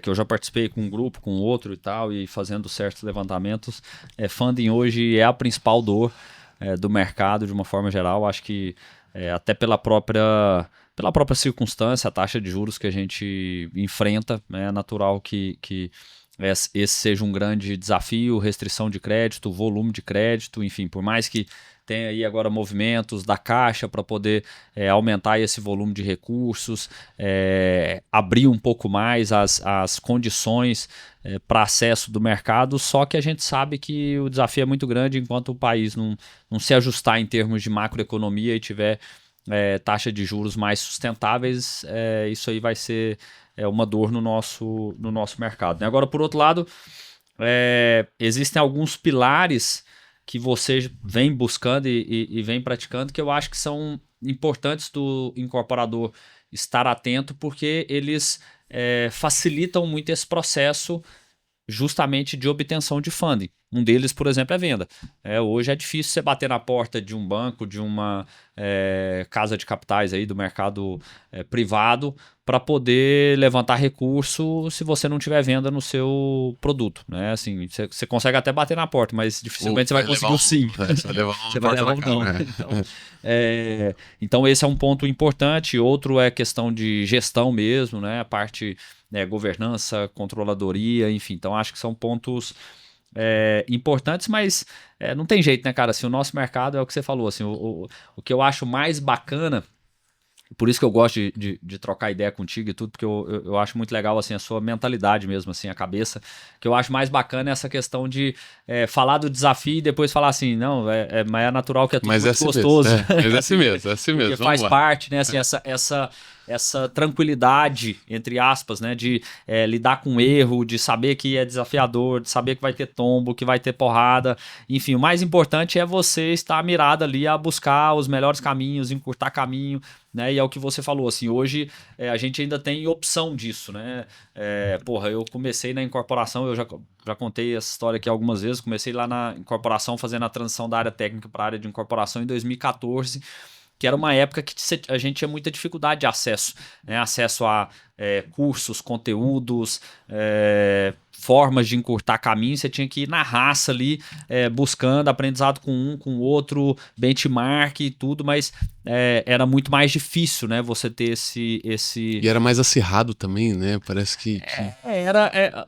que eu já participei com um grupo, com outro e tal, e fazendo certos levantamentos, funding hoje é a principal dor do mercado de uma forma geral. Acho que até pela própria circunstância, a taxa de juros que a gente enfrenta, é natural que esse seja um grande desafio, restrição de crédito, volume de crédito, enfim, por mais que tenha aí agora movimentos da Caixa para poder aumentar esse volume de recursos, abrir um pouco mais as condições para acesso do mercado, só que a gente sabe que o desafio é muito grande enquanto o país não se ajustar em termos de macroeconomia e tiver taxa de juros mais sustentáveis, isso aí vai ser uma dor no nosso mercado, né? Agora, por outro lado, existem alguns pilares que você vem buscando e vem praticando, que eu acho que são importantes do incorporador estar atento, porque eles facilitam muito esse processo justamente de obtenção de funding. Um deles, por exemplo, é venda. Hoje é difícil você bater na porta de um banco, de uma casa de capitais aí do mercado privado para poder levantar recurso se você não tiver venda no seu produto, né? Assim, você consegue até bater na porta, mas dificilmente você vai conseguir o sim. Você vai levar um não. Então esse é um ponto importante. Outro é questão de gestão mesmo, né? A parte governança, controladoria, enfim. Então acho que são pontos importantes, mas não tem jeito, né, cara? Assim, o nosso mercado é o que você falou, assim, o que eu acho mais bacana. Por isso que eu gosto de trocar ideia contigo e tudo, porque eu acho muito legal assim, a sua mentalidade mesmo, assim, a cabeça. O que eu acho mais bacana é essa questão de falar do desafio e depois falar assim, não, mas é natural que é tudo Mas muito assim gostoso. mesmo. Mas é assim mesmo, é assim mesmo. Porque faz parte, né? Assim, essa tranquilidade, entre aspas, né? De lidar com erro, de saber que é desafiador, de saber que vai ter tombo, que vai ter porrada. Enfim, o mais importante é você estar mirado ali a buscar os melhores caminhos, encurtar caminho, né? E é o que você falou, assim, hoje a gente ainda tem opção disso, né? Eu comecei na incorporação, eu já contei essa história aqui algumas vezes, comecei lá na incorporação fazendo a transição da área técnica para a área de incorporação em 2014, que era uma época que a gente tinha muita dificuldade de acesso, né? Acesso a cursos, conteúdos, formas de encurtar caminho, você tinha que ir na raça ali, buscando aprendizado com um, com o outro, benchmark e tudo, mas era muito mais difícil, né? Você ter esse... E era mais acirrado também, né? Parece que...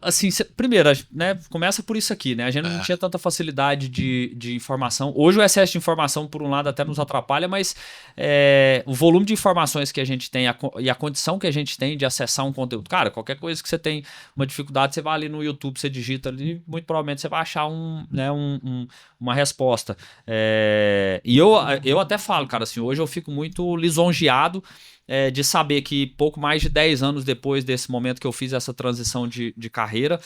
assim, primeiro, né? Começa por isso aqui, né? A gente não tinha tanta facilidade de informação. Hoje o excesso de informação, por um lado, até nos atrapalha, mas o volume de informações que a gente tem e a condição que a gente tem de acessar um conteúdo. Cara, qualquer coisa que você tem uma dificuldade, você vai ali no YouTube, você digita ali, muito provavelmente você vai achar uma resposta. E eu até falo, cara, assim, hoje eu fico muito lisonjeado de saber que pouco mais de 10 anos depois desse momento que eu fiz essa transição de carreira,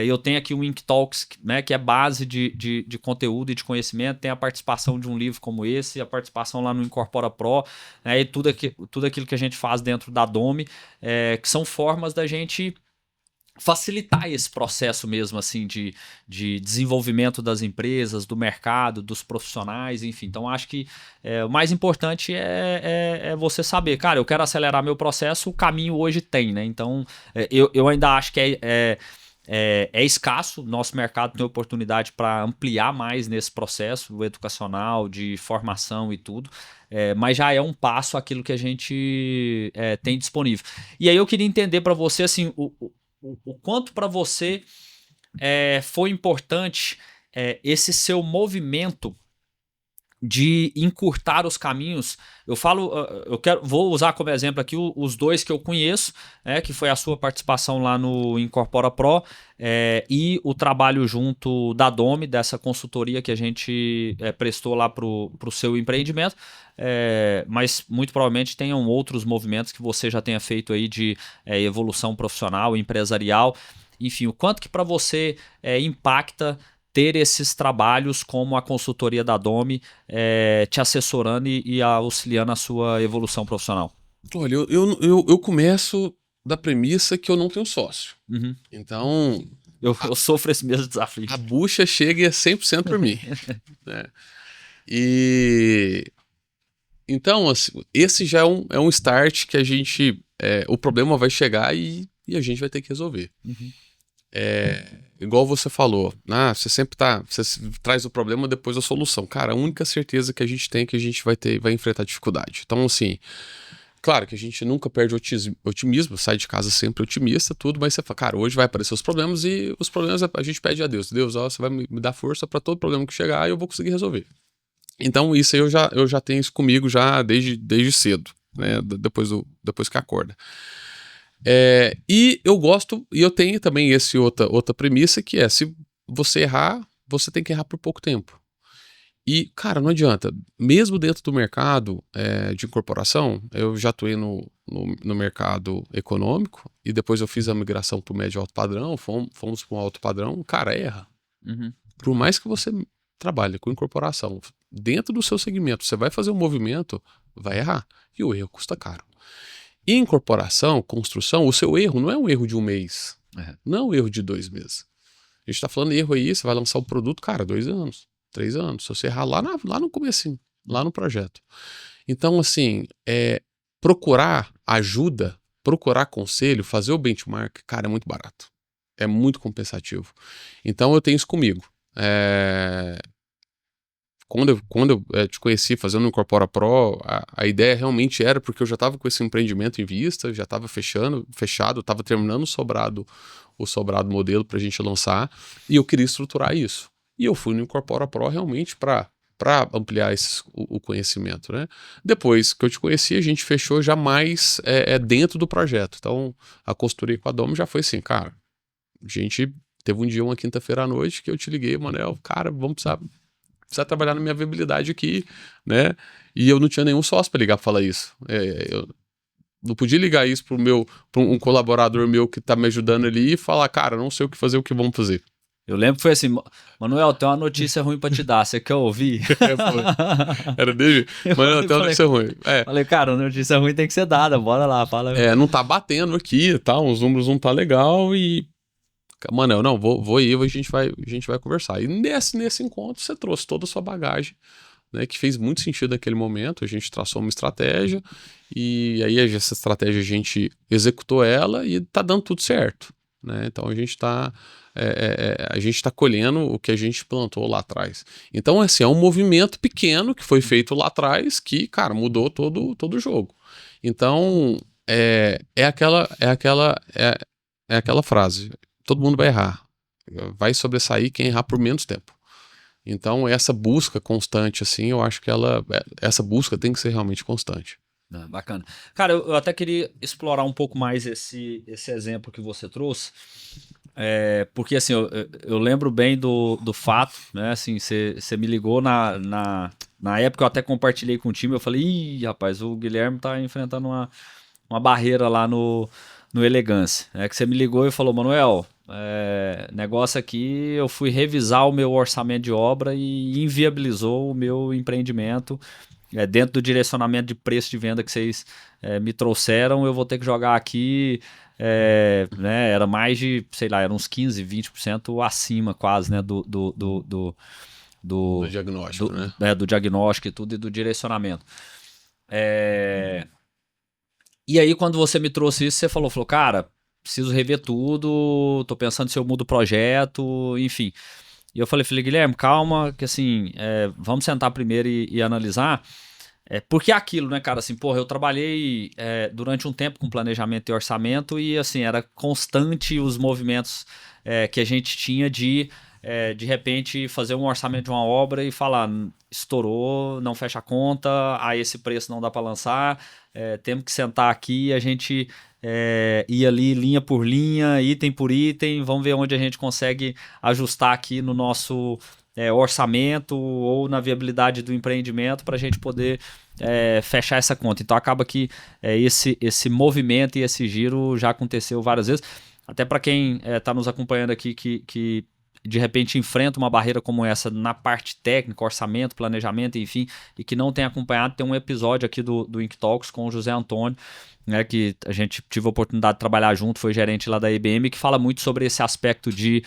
eu tenho aqui o Ink Talks, né, que é base de conteúdo e de conhecimento, tem a participação de um livro como esse, a participação lá no Incorpora Pro, e tudo aquilo que a gente faz dentro da Domi, que são formas da gente facilitar esse processo mesmo assim de desenvolvimento das empresas, do mercado, dos profissionais, enfim. Então acho que o mais importante é você saber, cara, eu quero acelerar meu processo, o caminho hoje tem, né? Então eu ainda acho que é escasso, nosso mercado tem oportunidade para ampliar mais nesse processo educacional, de formação e tudo, mas já é um passo aquilo que a gente tem disponível. E aí eu queria entender para você assim, o quanto para você foi importante esse seu movimento de encurtar os caminhos. Eu falo, vou usar como exemplo aqui os dois que eu conheço, que foi a sua participação lá no Incorpora Pro e o trabalho junto da Domi, dessa consultoria que a gente prestou lá para o seu empreendimento. Mas muito provavelmente tenham outros movimentos que você já tenha feito aí de evolução profissional, empresarial, enfim, o quanto que para você impacta ter esses trabalhos como a consultoria da Domi te assessorando e auxiliando a sua evolução profissional? Olha, eu começo da premissa que eu não tenho sócio. Uhum. Então... Eu sofro esse mesmo desafio. A bucha chega 100% por mim. Né? Então, assim, esse já é um start que a gente... o problema vai chegar e a gente vai ter que resolver. Uhum. Igual você falou, você sempre você traz o problema depois a solução. Cara, a única certeza que a gente tem é que a gente vai enfrentar dificuldade. Então, assim, claro que a gente nunca perde otimismo, sai de casa sempre otimista, tudo, mas você fala, cara, hoje vai aparecer os problemas e os problemas a gente pede a Deus. Deus, você vai me dar força para todo problema que chegar e eu vou conseguir resolver. Então, isso aí eu já tenho isso comigo já desde cedo, né? Depois que acorda. E eu gosto, e eu tenho também outra premissa que se você errar, você tem que errar por pouco tempo. E, cara, não adianta. Mesmo dentro do mercado de incorporação, eu já atuei no mercado econômico e depois eu fiz a migração para o médio alto padrão, fomos para um alto padrão, cara, erra. Uhum. Por mais que você trabalhe com incorporação, dentro do seu segmento, você vai fazer um movimento, vai errar. E o erro custa caro. E incorporação, construção, o seu erro não é um erro de um mês. Não é um erro de 2 meses. A gente está falando de erro aí, você vai lançar um produto, cara, 2 anos, 3 anos. Se você errar lá no comecinho, lá no projeto. Então, assim, procurar ajuda, procurar conselho, fazer o benchmark, cara, é muito barato. É muito compensativo. Então, eu tenho isso comigo. quando eu te conheci fazendo o Incorpora Pro, a ideia realmente era porque eu já estava com esse empreendimento em vista, já estava fechado, estava terminando o sobrado modelo para a gente lançar, e eu queria estruturar isso. E eu fui no Incorpora Pro realmente para ampliar o conhecimento, né? Depois que eu te conheci, a gente fechou já mais dentro do projeto. Então, a consultoria com a Domo já foi assim, cara, a gente teve um dia, uma quinta-feira à noite, que eu te liguei, Manel, cara, vamos precisar trabalhar na minha viabilidade aqui, né? E eu não tinha nenhum sócio para ligar para falar isso. Eu não podia ligar isso para um colaborador meu que tá me ajudando ali e falar, cara, não sei o que fazer, o que vamos fazer. Eu lembro que foi assim, Manuel, tem uma notícia ruim pra te dar, você quer ouvir? Era dele, mas tem uma notícia ruim. Falei, cara, a notícia ruim tem que ser dada, bora lá, fala. Não tá batendo aqui, tá? Os números não tá legal e... Mano, eu não, vou ir, a gente vai conversar. E nesse encontro você trouxe toda a sua bagagem, né, que fez muito sentido naquele momento. A gente traçou uma estratégia e aí essa estratégia a gente executou ela e tá dando tudo certo, né? Então a gente tá colhendo o que a gente plantou lá atrás. Então, assim, é um movimento pequeno que foi feito lá atrás que, cara, mudou todo o jogo. Então, é aquela frase: todo mundo vai errar. Vai sobressair quem errar por menos tempo. Então, essa busca constante, assim, eu acho que essa busca tem que ser realmente constante. Bacana. Cara, eu até queria explorar um pouco mais esse exemplo que você trouxe. Porque assim, eu lembro bem do fato, né? Assim, você me ligou na época, eu até compartilhei com o time, eu falei, ih, rapaz, o Guilherme tá enfrentando uma barreira lá no Elegância. Que você me ligou e falou, Manuel, negócio aqui, eu fui revisar o meu orçamento de obra e inviabilizou o meu empreendimento. Dentro do direcionamento de preço de venda que vocês me trouxeram, eu vou ter que jogar aqui, né, era mais de, sei lá, era uns 15, 20% acima quase, né, do diagnóstico, né? Do diagnóstico e tudo, e do direcionamento. E aí, quando você me trouxe isso, você falou, cara, preciso rever tudo, tô pensando se eu mudo o projeto, enfim. E eu falei, Guilherme, calma, que assim, vamos sentar primeiro e analisar. Porque é aquilo, né, cara, assim, porra, eu trabalhei durante um tempo com planejamento e orçamento e, assim, era constante os movimentos que a gente tinha de repente, fazer um orçamento de uma obra e falar, estourou, não fecha a conta, a esse preço não dá para lançar, temos que sentar aqui, a gente ir ali linha por linha, item por item, vamos ver onde a gente consegue ajustar aqui no nosso orçamento ou na viabilidade do empreendimento para a gente poder fechar essa conta. Então acaba que esse movimento e esse giro já aconteceu várias vezes. Até para quem está nos acompanhando aqui que de repente enfrenta uma barreira como essa na parte técnica, orçamento, planejamento, enfim, e que não tem acompanhado, tem um episódio aqui do Ink Talks com o José Antônio, né, que a gente tive a oportunidade de trabalhar junto, foi gerente lá da IBM, que fala muito sobre esse aspecto de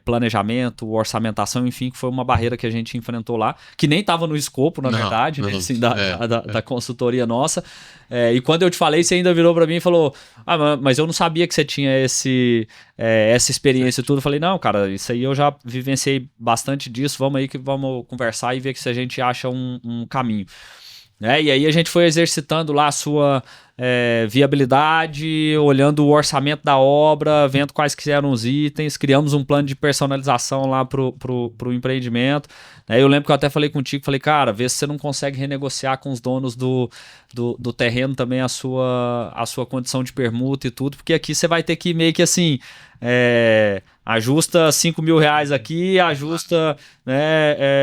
planejamento, orçamentação, enfim, que foi uma barreira que a gente enfrentou lá, que nem estava no escopo, na verdade, né, assim, da consultoria nossa. E quando eu te falei, você ainda virou para mim e falou, mas eu não sabia que você tinha essa experiência e tudo. Eu falei, não, cara, isso aí eu já vivenciei bastante disso, vamos aí que vamos conversar e ver se a gente acha um caminho. E aí a gente foi exercitando lá a sua viabilidade, olhando o orçamento da obra, vendo quais que eram os itens, criamos um plano de personalização lá pro empreendimento. Eu lembro que eu até falei contigo, falei, cara, vê se você não consegue renegociar com os donos do terreno também a sua condição de permuta e tudo, porque aqui você vai ter que meio que assim, ajusta 5 mil reais aqui, ajusta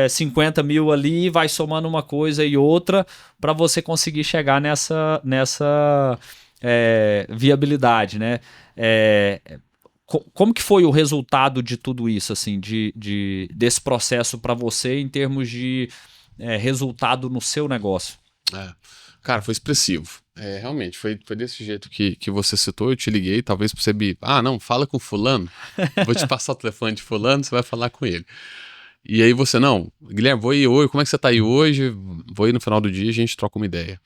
50 mil ali, vai somando uma coisa e outra para você conseguir chegar nessa viabilidade, né? Como que foi o resultado de tudo isso, assim, desse processo para você em termos de resultado no seu negócio? Cara, foi expressivo. Realmente, foi desse jeito que você citou, eu te liguei, talvez pra você não, fala com fulano, vou te passar o telefone de fulano, você vai falar com ele. E aí você, não, Guilherme, vou ir hoje, como é que você tá aí hoje? Vou ir no final do dia, a gente troca uma ideia.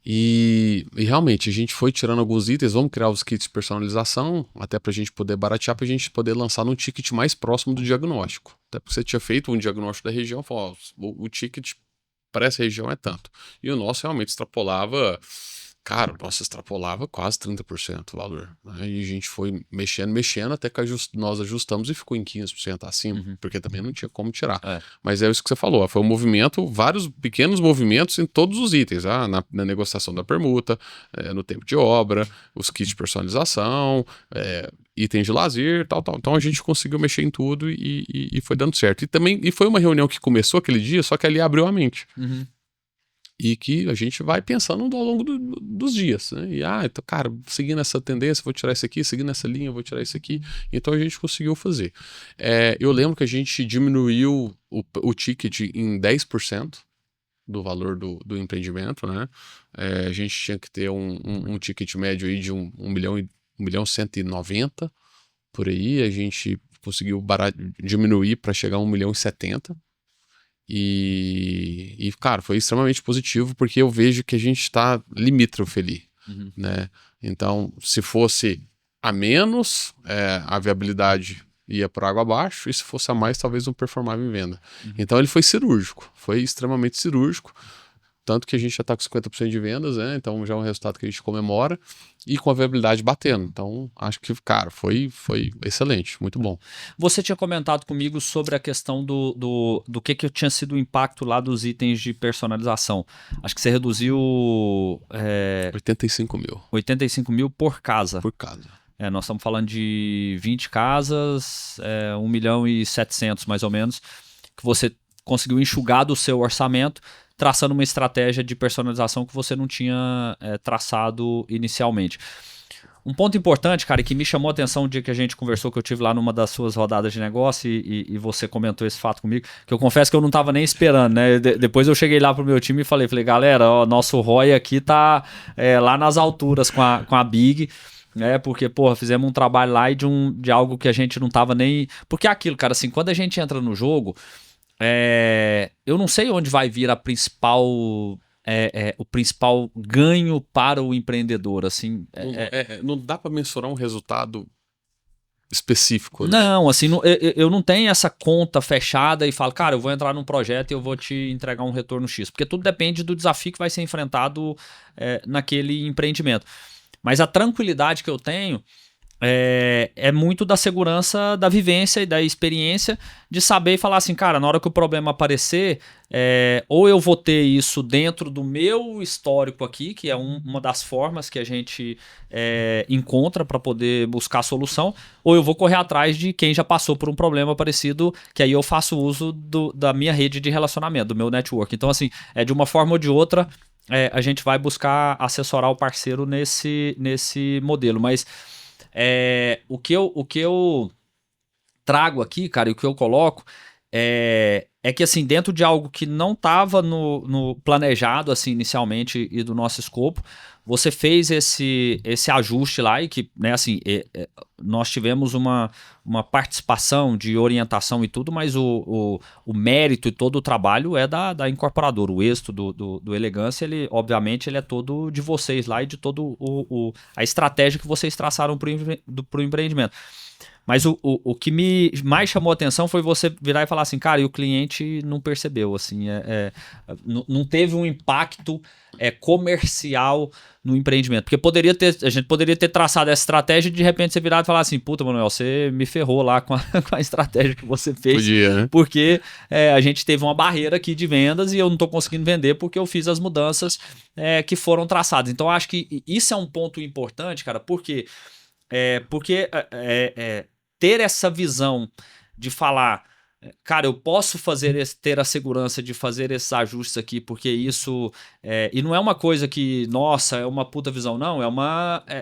E realmente, a gente foi tirando alguns itens, vamos criar os kits de personalização, até para a gente poder baratear, para a gente poder lançar num ticket mais próximo do diagnóstico. Até porque você tinha feito um diagnóstico da região, falou, ó, o ticket para essa região é tanto. E o nosso realmente extrapolava, cara, o nosso extrapolava quase 30% o valor. Né? E a gente foi mexendo, até que nós ajustamos e ficou em 15% acima, porque também não tinha como tirar. Mas é isso que você falou, foi um movimento, vários pequenos movimentos em todos os itens, na negociação da permuta, no tempo de obra, os kits de personalização, itens de lazer, tal. Então a gente conseguiu mexer em tudo e foi dando certo. E foi uma reunião que começou aquele dia, só que ali abriu a mente. E que a gente vai pensando ao longo dos dias, né? E, então, cara, seguindo essa tendência, vou tirar isso aqui, seguindo essa linha, vou tirar isso aqui. Então a gente conseguiu fazer. Eu lembro que a gente diminuiu o ticket em 10% do valor do empreendimento, né? A gente tinha que ter um ticket médio aí de 1.190.000, por aí. A gente conseguiu diminuir para chegar a 1.070.000. E, cara, foi extremamente positivo, porque eu vejo que a gente está limítrofe ali, né? Então, se fosse a menos, a viabilidade ia por água abaixo, e se fosse a mais, talvez não performava em venda. Então, ele foi cirúrgico, foi extremamente cirúrgico, tanto que a gente já está com 50% de vendas, né? Então, já é um resultado que a gente comemora, e com a viabilidade batendo. Então, acho que, cara, foi excelente, muito bom. Você tinha comentado comigo sobre a questão do que tinha sido o impacto lá dos itens de personalização. Acho que você reduziu... 85 mil. 85 mil por casa. Por casa. Nós estamos falando de 20 casas, 1.700.000 mais ou menos, que você conseguiu enxugar do seu orçamento, traçando uma estratégia de personalização que você não tinha traçado inicialmente. Um ponto importante, cara, e que me chamou a atenção o dia que a gente conversou, que eu tive lá numa das suas rodadas de negócio e você comentou esse fato comigo, que eu confesso que eu não estava nem esperando, né? Depois eu cheguei lá pro meu time e falei, galera, ó, nosso ROI aqui tá lá nas alturas com a Big, porque, porra, fizemos um trabalho lá e de algo que a gente não tava nem... Porque é aquilo, cara, assim, quando a gente entra no jogo, eu não sei onde vai vir o principal ganho para o empreendedor, assim. Não dá para mensurar um resultado específico. Né? Não, assim, eu não tenho essa conta fechada e falo, cara, eu vou entrar num projeto e eu vou te entregar um retorno X, porque tudo depende do desafio que vai ser enfrentado naquele empreendimento. Mas a tranquilidade que eu tenho é muito da segurança, da vivência e da experiência de saber e falar assim, cara, na hora que o problema aparecer, ou eu vou ter isso dentro do meu histórico aqui, que é uma das formas que a gente encontra para poder buscar a solução, ou eu vou correr atrás de quem já passou por um problema parecido, que aí eu faço uso da minha rede de relacionamento, do meu network. Então, assim, de uma forma ou de outra, a gente vai buscar assessorar o parceiro nesse modelo, mas... O que eu trago aqui, cara, e o que eu coloco é que, assim, dentro de algo que não estava no planejado, assim, inicialmente e do nosso escopo, você fez esse ajuste lá e que, né, assim, nós tivemos uma participação de orientação e tudo, mas o mérito e todo o trabalho é da incorporadora. O êxito do Elegância, ele, obviamente, ele é todo de vocês lá e de todo a estratégia que vocês traçaram pro empreendimento. Mas o que me mais chamou a atenção foi você virar e falar assim, cara, e o cliente não percebeu, assim, não teve um impacto comercial no empreendimento. Porque a gente poderia ter traçado essa estratégia e de repente você virar e falar assim, puta, Manuel, você me ferrou lá com a estratégia que você fez. Podia, né? Porque a gente teve uma barreira aqui de vendas e eu não tô conseguindo vender porque eu fiz as mudanças que foram traçadas. Então, eu acho que isso é um ponto importante, cara, porque ter essa visão de falar, cara, eu posso ter a segurança de fazer esses ajustes aqui, porque isso... e não é uma coisa que, nossa, é uma puta visão, não.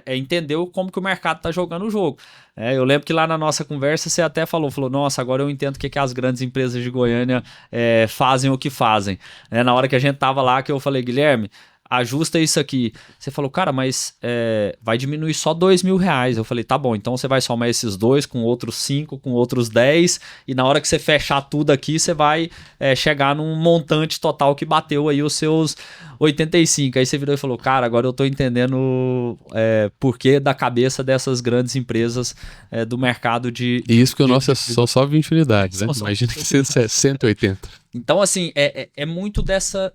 É entender como que o mercado tá jogando o jogo. Eu lembro que lá na nossa conversa você até falou, nossa, agora eu entendo o que as grandes empresas de Goiânia fazem o que fazem. Na hora que a gente tava lá, que eu falei, Guilherme, ajusta isso aqui. Você falou, cara, mas vai diminuir só R$ 2.000. Eu falei, tá bom, então você vai somar esses dois com outros 5, com outros 10, e na hora que você fechar tudo aqui, você vai chegar num montante total que bateu aí os seus 85. Aí você virou e falou, cara, agora eu tô entendendo por que da cabeça dessas grandes empresas do mercado de... E isso que o nosso são só 20 unidades, né? Imagina que seja 180. Então, assim, é muito dessa...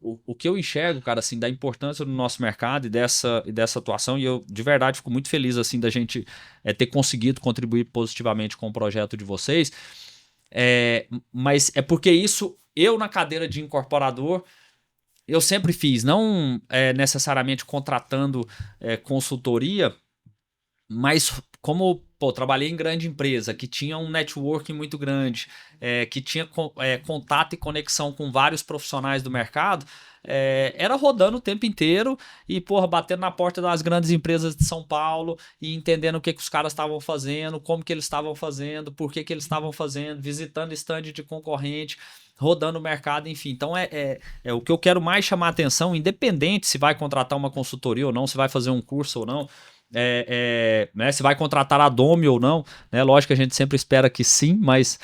O que eu enxergo, cara, assim, da importância do nosso mercado e dessa atuação, e eu, de verdade, fico muito feliz, assim, da gente ter conseguido contribuir positivamente com o projeto de vocês, mas é porque isso, eu na cadeira de incorporador, eu sempre fiz, não necessariamente contratando consultoria, mas como trabalhei em grande empresa, que tinha um networking muito grande, que tinha contato e conexão com vários profissionais do mercado, era rodando o tempo inteiro e, batendo na porta das grandes empresas de São Paulo e entendendo o que os caras estavam fazendo, como que eles estavam fazendo, por que eles estavam fazendo, visitando stand de concorrente, rodando o mercado, enfim. Então, o que eu quero mais chamar a atenção, independente se vai contratar uma consultoria ou não, se vai fazer um curso ou não, né, se vai contratar a Domi ou não, né, lógico que a gente sempre espera que sim, mas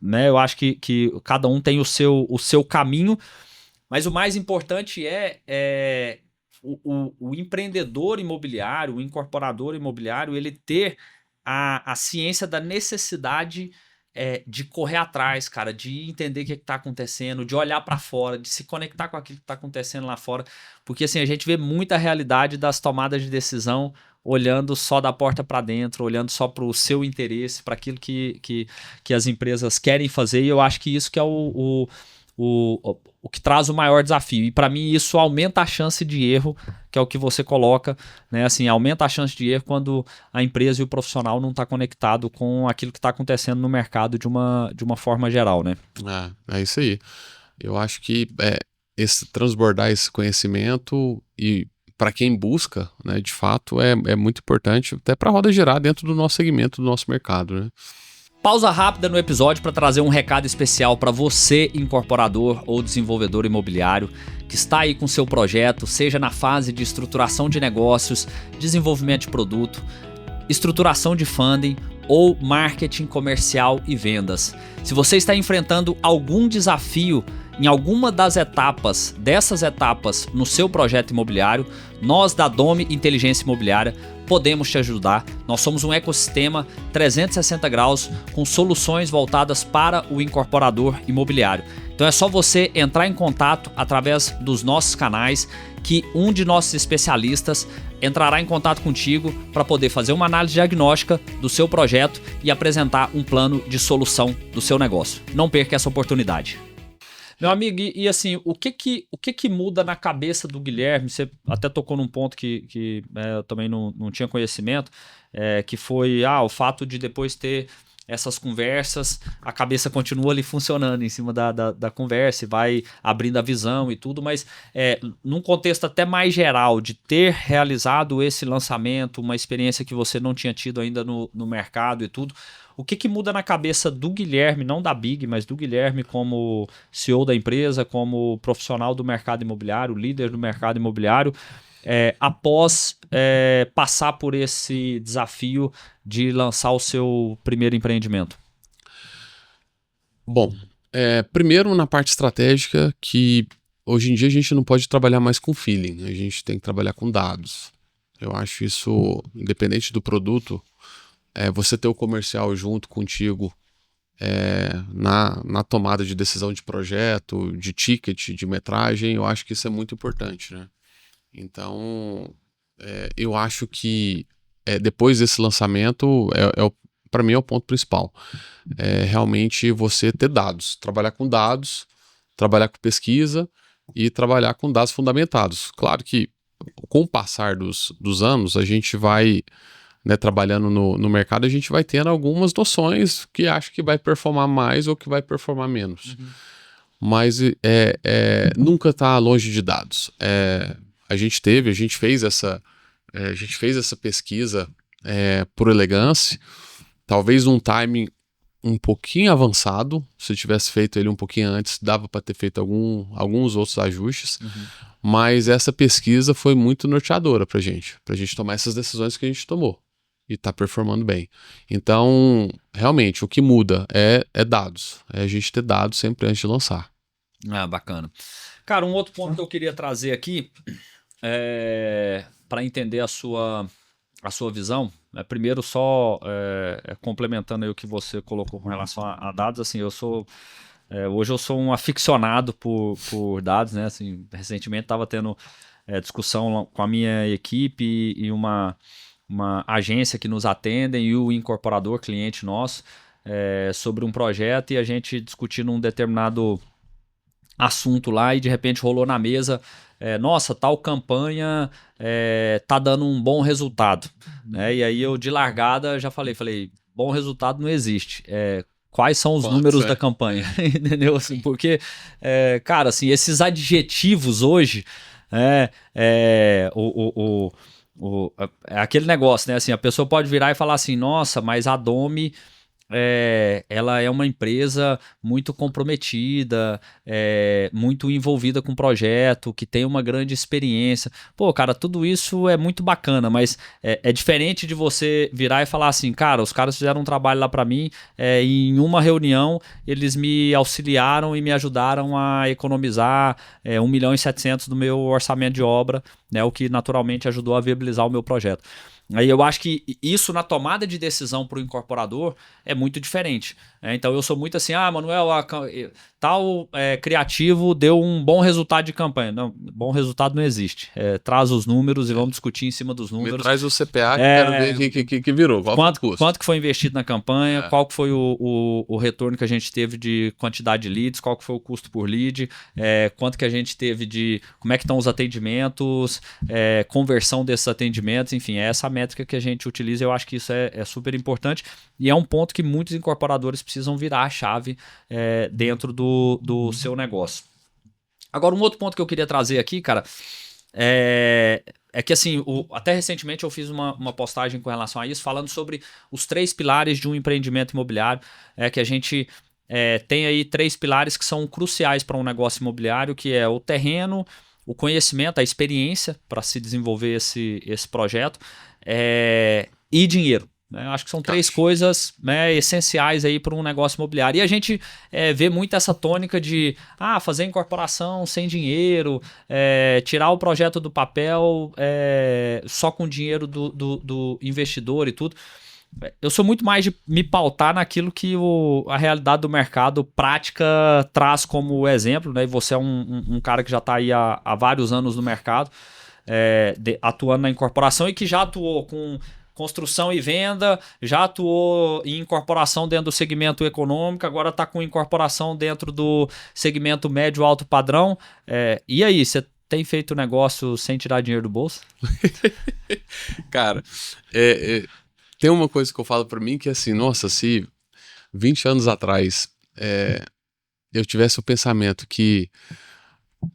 né, eu acho que cada um tem o seu caminho, mas o mais importante o empreendedor imobiliário, o incorporador imobiliário, ele ter a ciência da necessidade de correr atrás, cara, de entender o que está acontecendo, de olhar para fora, de se conectar com aquilo que está acontecendo lá fora, porque assim, a gente vê muita realidade das tomadas de decisão olhando só da porta para dentro, olhando só para o seu interesse, para aquilo que as empresas querem fazer, e eu acho que isso que é o que traz o maior desafio. E para mim isso aumenta a chance de erro, que é o que você coloca, né? Assim, aumenta a chance de erro quando a empresa e o profissional não está conectado com aquilo que está acontecendo no mercado de uma forma geral, né? É isso aí. Eu acho que transbordar esse conhecimento e para quem busca, né, de fato, é muito importante até para a roda girar dentro do nosso segmento, do nosso mercado, né? Pausa rápida no episódio para trazer um recado especial para você, incorporador ou desenvolvedor imobiliário, que está aí com seu projeto, seja na fase de estruturação de negócios, desenvolvimento de produto, estruturação de funding ou marketing comercial e vendas. Se você está enfrentando algum desafio em alguma dessas etapas no seu projeto imobiliário, nós da Domi Inteligência Imobiliária podemos te ajudar. Nós somos um ecossistema 360 graus com soluções voltadas para o incorporador imobiliário. Então é só você entrar em contato através dos nossos canais que um de nossos especialistas entrará em contato contigo para poder fazer uma análise diagnóstica do seu projeto e apresentar um plano de solução do seu negócio. Não perca essa oportunidade. Meu amigo, e assim, o que muda na cabeça do Guilherme? Você até tocou num ponto que eu também não tinha conhecimento, que foi o fato de depois ter essas conversas, a cabeça continua ali funcionando em cima da conversa e vai abrindo a visão e tudo, mas num contexto até mais geral, de ter realizado esse lançamento, uma experiência que você não tinha tido ainda no mercado e tudo, o que muda na cabeça do Guilherme, não da Big, mas do Guilherme como CEO da empresa, como profissional do mercado imobiliário, líder do mercado imobiliário, após passar por esse desafio de lançar o seu primeiro empreendimento? Bom, primeiro na parte estratégica, que hoje em dia a gente não pode trabalhar mais com feeling, a gente tem que trabalhar com dados. Eu acho isso, independente do produto, você ter o comercial junto contigo na tomada de decisão de projeto, de ticket, de metragem, eu acho que isso é muito importante, né? Então, eu acho que depois desse lançamento, para mim é o ponto principal. Realmente você ter dados, trabalhar com dados, trabalhar com pesquisa e trabalhar com dados fundamentados. Claro que com o passar dos anos, a gente vai, né, trabalhando no mercado, a gente vai tendo algumas noções que acho que vai performar mais ou que vai performar menos. Uhum. Mas nunca está longe de dados. A gente fez essa pesquisa por elegância, talvez num timing um pouquinho avançado. Se eu tivesse feito ele um pouquinho antes, dava para ter feito alguns outros ajustes. Mas essa pesquisa foi muito norteadora para gente tomar essas decisões que a gente tomou e tá performando bem. Então, realmente, o que muda é dados. É a gente ter dados sempre antes de lançar. Ah, bacana. Cara, um outro ponto que eu queria trazer aqui para entender a sua visão. Primeiro, só complementando aí o que você colocou com relação a dados, assim, hoje eu sou um aficionado por dados, né? Assim, recentemente estava tendo discussão com a minha equipe e uma agência que nos atendem e o incorporador, cliente nosso, sobre um projeto, e a gente discutindo um determinado assunto lá, e de repente rolou na mesa, nossa, tal campanha tá dando um bom resultado, né? E aí eu de largada já falei, bom resultado não existe, quais são os números da campanha, entendeu? Assim, porque, cara, assim, esses adjetivos hoje, é aquele negócio, né? Assim, a pessoa pode virar e falar assim, nossa, mas a Domi ela é uma empresa muito comprometida, muito envolvida com o projeto, que tem uma grande experiência. Pô, cara, tudo isso é muito bacana, mas é diferente de você virar e falar assim, cara, os caras fizeram um trabalho lá para mim, em uma reunião eles me auxiliaram e me ajudaram a economizar 1.700.000 do meu orçamento de obra, né, o que naturalmente ajudou a viabilizar o meu projeto. Aí eu acho que isso na tomada de decisão para o incorporador é muito diferente. Então eu sou muito assim, Manuel, tal criativo deu um bom resultado de campanha. Não, bom resultado não existe. Traz os números e vamos discutir em cima dos números. Me traz o CPA que quero ver que virou. Quanto que foi investido na campanha, qual que foi o retorno que a gente teve de quantidade de leads, qual que foi o custo por lead, quanto que a gente teve de como é que estão os atendimentos, conversão desses atendimentos, enfim, é essa métrica que a gente utiliza. Eu acho que isso é super importante e é um ponto que muitos incorporadores precisam virar a chave dentro do seu negócio. Agora, um outro ponto que eu queria trazer aqui, cara, é que assim, até recentemente eu fiz uma postagem com relação a isso, falando sobre os 3 pilares de um empreendimento imobiliário, que a gente tem aí 3 pilares que são cruciais para um negócio imobiliário, que é o terreno, o conhecimento, a experiência para se desenvolver esse projeto, e dinheiro. Acho que são 3 coisas, né, essenciais aí para um negócio imobiliário. E a gente vê muito essa tônica de fazer incorporação sem dinheiro, tirar o projeto do papel só com dinheiro do investidor e tudo. Eu sou muito mais de me pautar naquilo que a realidade do mercado prática traz como exemplo, né? E você é um cara que já está aí há vários anos no mercado, atuando na incorporação e que já atuou com construção e venda, já atuou em incorporação dentro do segmento econômico, agora está com incorporação dentro do segmento médio alto padrão. E aí, você tem feito negócio sem tirar dinheiro do bolso? Cara, tem uma coisa que eu falo para mim que é assim, nossa, se 20 anos atrás eu tivesse o pensamento que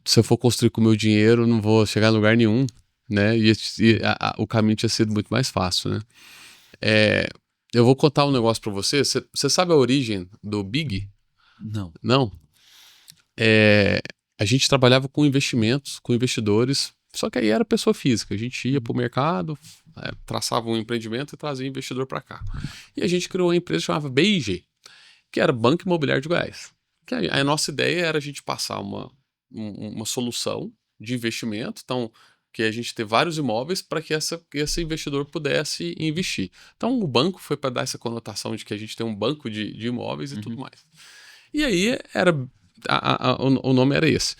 se eu for construir com o meu dinheiro não vou chegar em lugar nenhum, né? O caminho tinha sido muito mais fácil, né? Eu vou contar um negócio para você. Você sabe a origem do Big? Não. Não? A gente trabalhava com investimentos, com investidores, só que aí era pessoa física. A gente ia para o mercado, traçava um empreendimento e trazia investidor para cá. E a gente criou uma empresa que chamava BIG, que era Banco Imobiliário de Goiás. Que a nossa ideia era a gente passar uma solução de investimento, então que a gente ter vários imóveis para que esse investidor pudesse investir. Então o banco foi para dar essa conotação de que a gente tem um banco de imóveis e tudo mais. E aí o nome era esse.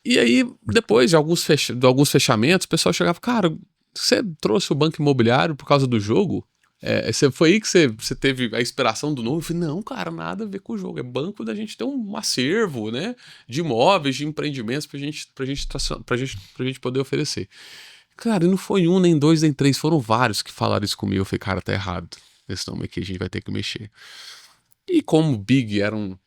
E aí depois de alguns fechamentos, o pessoal chegava, cara, você trouxe o banco imobiliário por causa do jogo? Foi aí que você teve a inspiração do nome? Eu falei, não, cara, nada a ver com o jogo. É banco da gente ter um acervo, né, de imóveis, de empreendimentos pra gente poder oferecer. Cara, e não foi 1, nem 2, nem 3, foram vários que falaram isso comigo. Eu falei, cara, tá errado. Esse nome aqui a gente vai ter que mexer. E como Big eram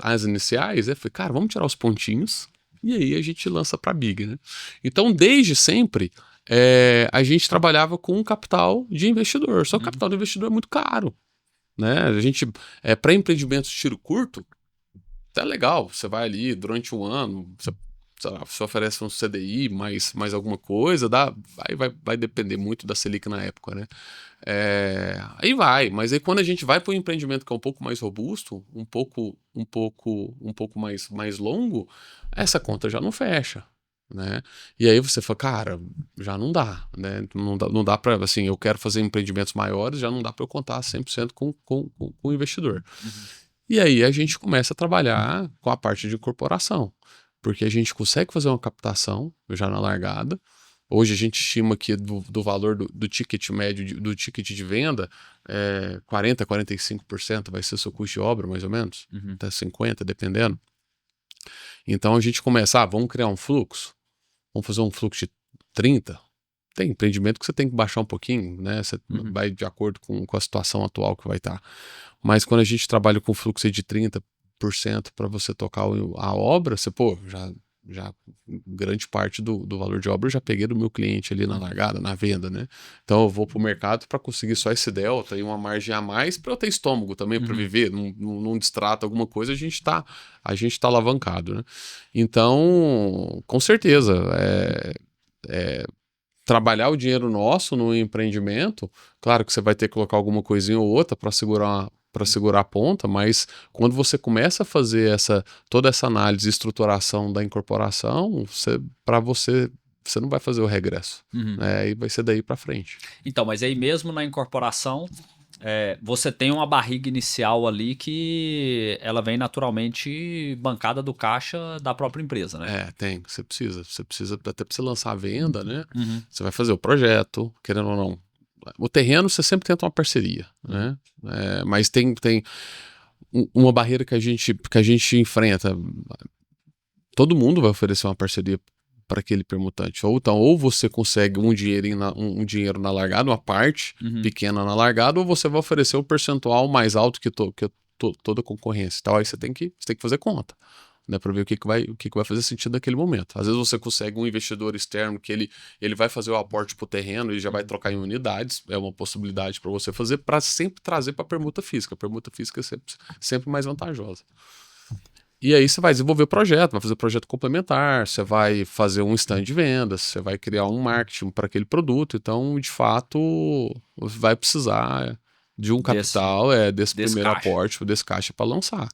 as iniciais, eu falei, cara, vamos tirar os pontinhos e aí a gente lança pra Big, né? Então, desde sempre, a gente trabalhava com um capital de investidor. Só que o capital do investidor é muito caro. né? A gente, para empreendimentos de tiro curto, tá legal. Você vai ali durante um ano, sei lá, você oferece um CDI mais alguma coisa, vai depender muito da Selic na época, né? Aí mas aí quando a gente vai para um empreendimento que é um pouco mais robusto, um pouco mais longo, essa conta já não fecha, né? E aí você fala, cara, já não dá, né? Não dá para, assim, eu quero fazer empreendimentos maiores, já não dá para eu contar 100% com o investidor. E aí a gente começa a trabalhar com a parte de incorporação, porque a gente consegue fazer uma captação já na largada. Hoje a gente estima que do valor do ticket médio, do ticket de venda, 40%, 45% vai ser o seu custo de obra, mais ou menos, até 50%, dependendo. Então a gente começa, vamos criar um fluxo, vamos fazer um fluxo de 30%. Tem empreendimento que você tem que baixar um pouquinho, né? Você vai de acordo com a situação atual que vai estar. Mas quando a gente trabalha com fluxo de 30% para você tocar a obra, você, já grande parte do valor de obra eu já peguei do meu cliente ali na largada, na venda, né? Então eu vou pro mercado para conseguir só esse delta e uma margem a mais para eu ter estômago também para viver, num distrato, alguma coisa, a gente tá alavancado, né? Então, com certeza, trabalhar o dinheiro nosso no empreendimento, claro que você vai ter que colocar alguma coisinha ou outra para segurar a ponta, mas quando você começa a fazer toda essa análise e estruturação da incorporação, você não vai fazer o regresso, né? E vai ser daí para frente. Então, mas aí mesmo na incorporação, você tem uma barriga inicial ali que ela vem naturalmente bancada do caixa da própria empresa, né? Tem. Você precisa até para você lançar a venda, né? Você vai fazer o projeto, querendo ou não. O terreno você sempre tenta uma parceria, né? Mas tem uma barreira que a gente enfrenta. Todo mundo vai oferecer uma parceria para aquele permutante. Ou você consegue um dinheiro na largada, uma parte pequena na largada, ou você vai oferecer um percentual mais alto que toda a concorrência. Então aí você tem que fazer conta, né, para ver o que vai fazer sentido naquele momento. Às vezes você consegue um investidor externo que ele vai fazer o aporte para o terreno e já vai trocar em unidades, é uma possibilidade para você fazer, para sempre trazer para a permuta física. A permuta física é sempre mais vantajosa. E aí você vai desenvolver o projeto, vai fazer projeto complementar, você vai fazer um stand de vendas, você vai criar um marketing para aquele produto. Então, de fato, vai precisar de um capital, desse primeiro aporte, desse caixa para lançar.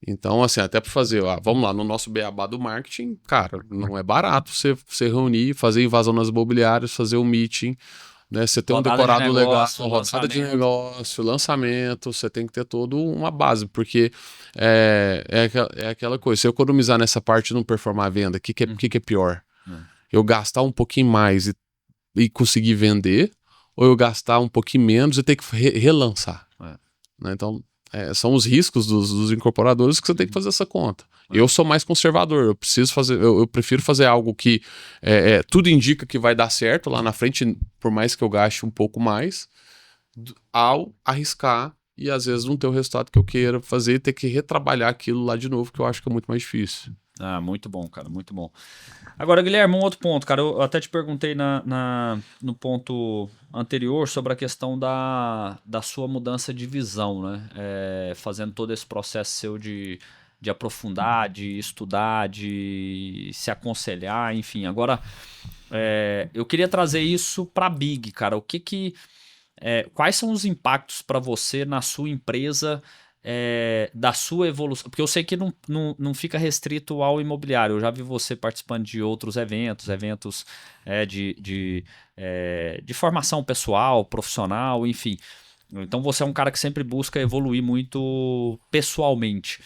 Então, assim, até para fazer, vamos lá, no nosso beabá do marketing, cara, não é barato você reunir, fazer invasão nas imobiliárias, fazer um meeting, né? Você ter um decorado legal, rodada de negócio, lançamento, você tem que ter toda uma base, porque é aquela coisa, se eu economizar nessa parte e não performar a venda, o que é pior? Eu gastar um pouquinho mais e conseguir vender, ou eu gastar um pouquinho menos e ter que relançar? Né? Então, são os riscos dos incorporadores que você tem que fazer essa conta. Eu sou mais conservador, eu prefiro fazer algo que tudo indica que vai dar certo lá na frente, por mais que eu gaste um pouco mais, ao arriscar e às vezes não ter o resultado que eu queira fazer e ter que retrabalhar aquilo lá de novo, que eu acho que é muito mais difícil. Muito bom, cara, muito bom. Agora, Guilherme, um outro ponto, cara, eu até te perguntei no ponto anterior sobre a questão da sua mudança de visão, né? Fazendo todo esse processo seu de aprofundar, de estudar, de se aconselhar, enfim. Agora, eu queria trazer isso para a Big, cara. Quais são os impactos para você na sua empresa da sua evolução? Porque eu sei que não fica restrito ao imobiliário. Eu já vi você participando de outros eventos de formação pessoal, profissional, enfim. Então você é um cara que sempre busca evoluir muito pessoalmente.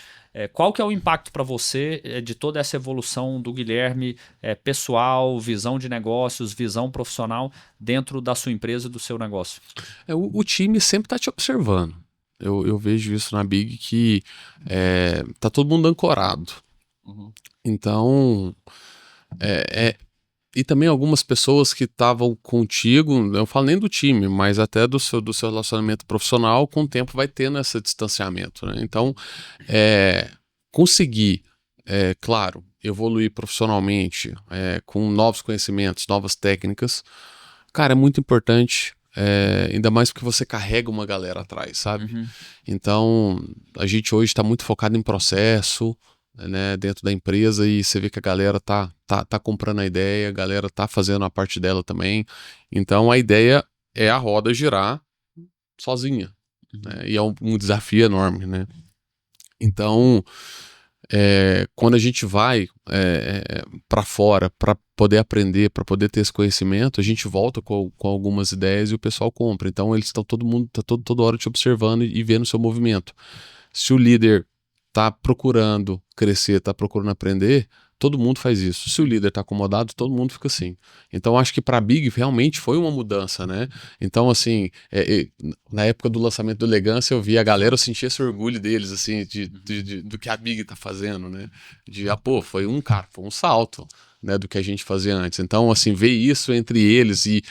Qual que é o impacto para você de toda essa evolução do Guilherme pessoal, visão de negócios, visão profissional dentro da sua empresa e do seu negócio? O time sempre está te observando. Eu vejo isso na Big que tá todo mundo ancorado. Então, e também algumas pessoas que estavam contigo, eu não falo nem do time, mas até do seu relacionamento profissional, com o tempo vai tendo esse distanciamento, né? Então, conseguir, claro, evoluir profissionalmente, com novos conhecimentos, novas técnicas, cara, é muito importante. ainda mais porque você carrega uma galera atrás, sabe? Uhum. Então, a gente hoje está muito focado em processo, né, dentro da empresa, e você vê que a galera tá comprando a ideia, a galera tá fazendo a parte dela também. Então, a ideia é a roda girar sozinha, né? E é um desafio enorme, né? Então, quando a gente vai para fora para poder aprender, para poder ter esse conhecimento, a gente volta com algumas ideias e o pessoal compra. Então eles estão todo mundo tá toda hora te observando e vendo o seu movimento. Se o líder está procurando crescer, está procurando aprender, todo mundo faz isso. Se o líder está acomodado, todo mundo fica assim. Então acho que para a Big realmente foi uma mudança, né? Então assim, na época do lançamento do Elegância, eu vi a galera, eu sentia esse orgulho deles, assim, do que a Big está fazendo, né? Pô, foi um salto, né, do que a gente fazia antes. Então, assim, ver isso entre eles e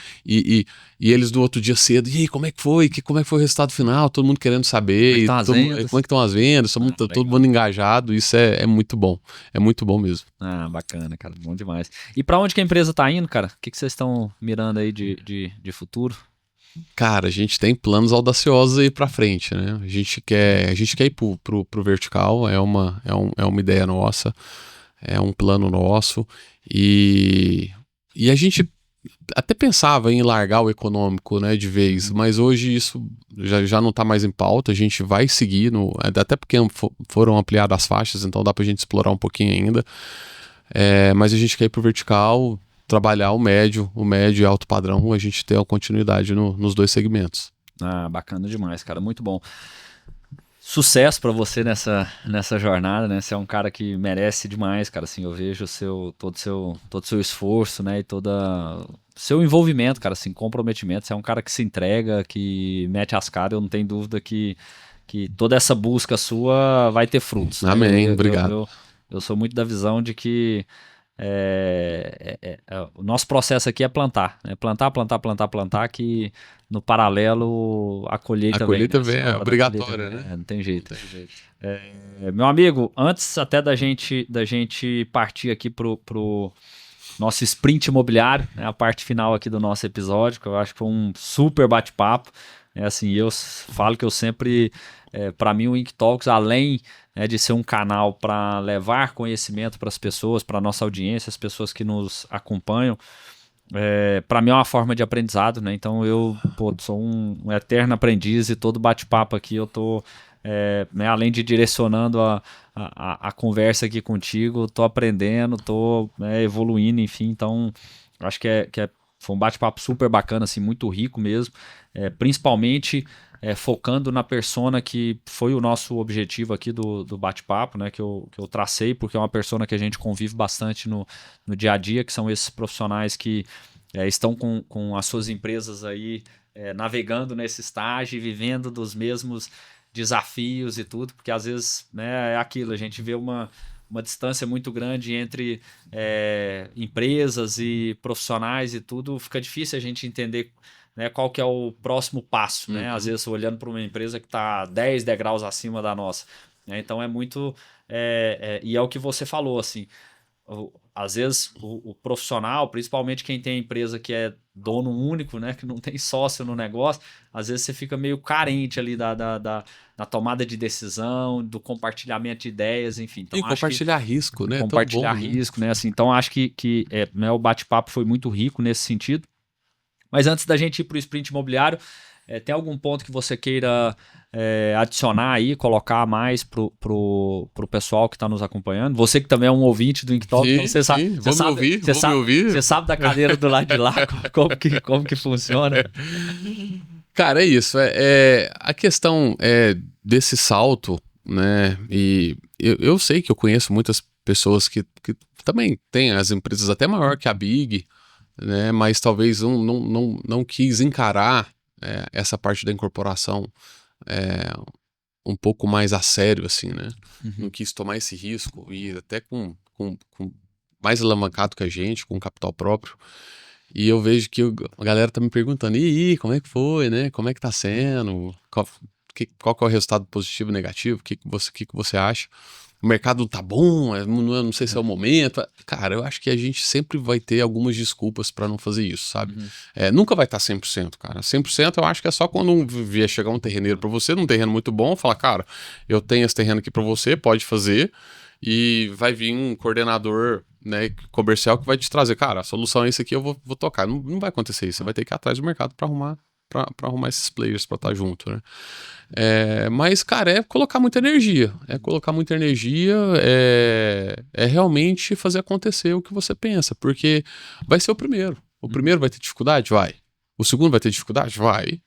eles do outro dia cedo, e aí, como é que foi? Como é que foi o resultado final? Todo mundo querendo saber, Como é que estão as vendas, todo mundo engajado, isso é muito bom. É muito bom mesmo. Ah, bacana, cara, bom demais. E pra onde que a empresa tá indo, cara? O que vocês estão mirando aí de futuro? Cara, a gente tem planos audaciosos aí pra frente, né? A gente quer ir pro vertical, é uma ideia nossa, é um plano nosso, e a gente até pensava em largar o econômico, né, de vez, mas hoje isso já não está mais em pauta. A gente vai seguir, até porque foram ampliadas as faixas, então dá para a gente explorar um pouquinho ainda, mas a gente quer ir para o vertical, trabalhar o médio e alto padrão, a gente ter a continuidade nos dois segmentos. Ah, bacana demais, cara, muito bom. Sucesso para você nessa jornada, né? Você é um cara que merece demais, cara. Assim, eu vejo todo o seu esforço, né? E todo o seu envolvimento, cara, assim, comprometimento. Você é um cara que se entrega, que mete as caras. Eu não tenho dúvida que toda essa busca sua vai ter frutos. Né? Amém, obrigado. Eu sou muito da visão de que o nosso processo aqui é plantar, né? Plantar, que no paralelo a colheita vem. A colheita vem, é obrigatória, né? Não tem jeito. Meu amigo, antes até da gente partir aqui pro nosso sprint imobiliário, né, a parte final aqui do nosso episódio, que eu acho que foi um super bate-papo. Assim, eu falo que eu sempre, para mim, o Ink Talks, além de ser um canal para levar conhecimento para as pessoas, para a nossa audiência, as pessoas que nos acompanham, para mim é uma forma de aprendizado, né? Então eu sou um eterno aprendiz e todo bate-papo aqui eu tô, né, além de direcionando a conversa aqui contigo, tô aprendendo, tô, né, evoluindo, enfim. Então acho que foi um bate-papo super bacana, assim, muito rico mesmo, principalmente focando na persona que foi o nosso objetivo aqui do bate-papo, né, que eu tracei, porque é uma persona que a gente convive bastante no dia a dia, que são esses profissionais que estão com as suas empresas aí navegando nesse estágio e vivendo dos mesmos desafios e tudo, porque às vezes, né, é aquilo, a gente vê uma distância muito grande entre empresas e profissionais e tudo, fica difícil a gente entender, né, qual que é o próximo passo, né? Às vezes olhando para uma empresa que está 10 degraus acima da nossa, né? Então é muito e é o que você falou, assim, às vezes o profissional, principalmente quem tem empresa que é dono único, né, que não tem sócio no negócio, às vezes você fica meio carente ali da tomada de decisão, do compartilhamento de ideias, enfim. Então, e compartilhar risco, né? Compartilhar risco, né? Assim, então acho que né, o bate-papo foi muito rico nesse sentido. Mas antes da gente ir para o sprint imobiliário, tem algum ponto que você queira adicionar aí, colocar mais pro pessoal que está nos acompanhando? Você que também é um ouvinte do Ink Talk, então você sabe. Você sabe da cadeira do lado de lá, como que funciona? Cara, é isso. A questão desse salto, né? E eu sei que eu conheço muitas pessoas que também têm as empresas até maior que a Big, né? Mas talvez não quis encarar essa parte da incorporação um pouco mais a sério, assim, né? Uhum. Não quis tomar esse risco e até com mais alavancado que a gente, com capital próprio. E eu vejo que a galera tá me perguntando, e aí, como é que foi, né? Como é que tá sendo? Qual que é o resultado positivo e negativo? O que você acha? o mercado não tá bom, não sei se é o momento. Cara, eu acho que a gente sempre vai ter algumas desculpas para não fazer isso, sabe? Nunca vai estar 100%, cara. 100% eu acho que é só quando vier chegar um terreneiro para você, num terreno muito bom, falar, cara, eu tenho esse terreno aqui para você, pode fazer, e vai vir um coordenador, né, comercial que vai te trazer, cara, a solução é esse aqui, eu vou tocar. Não vai acontecer isso, você vai ter que ir atrás do mercado para arrumar esses players para estar junto, né? Mas, cara, é colocar muita energia. É realmente fazer acontecer o que você pensa, porque vai ser o primeiro. O primeiro vai ter dificuldade? Vai. O segundo vai ter dificuldade? Vai.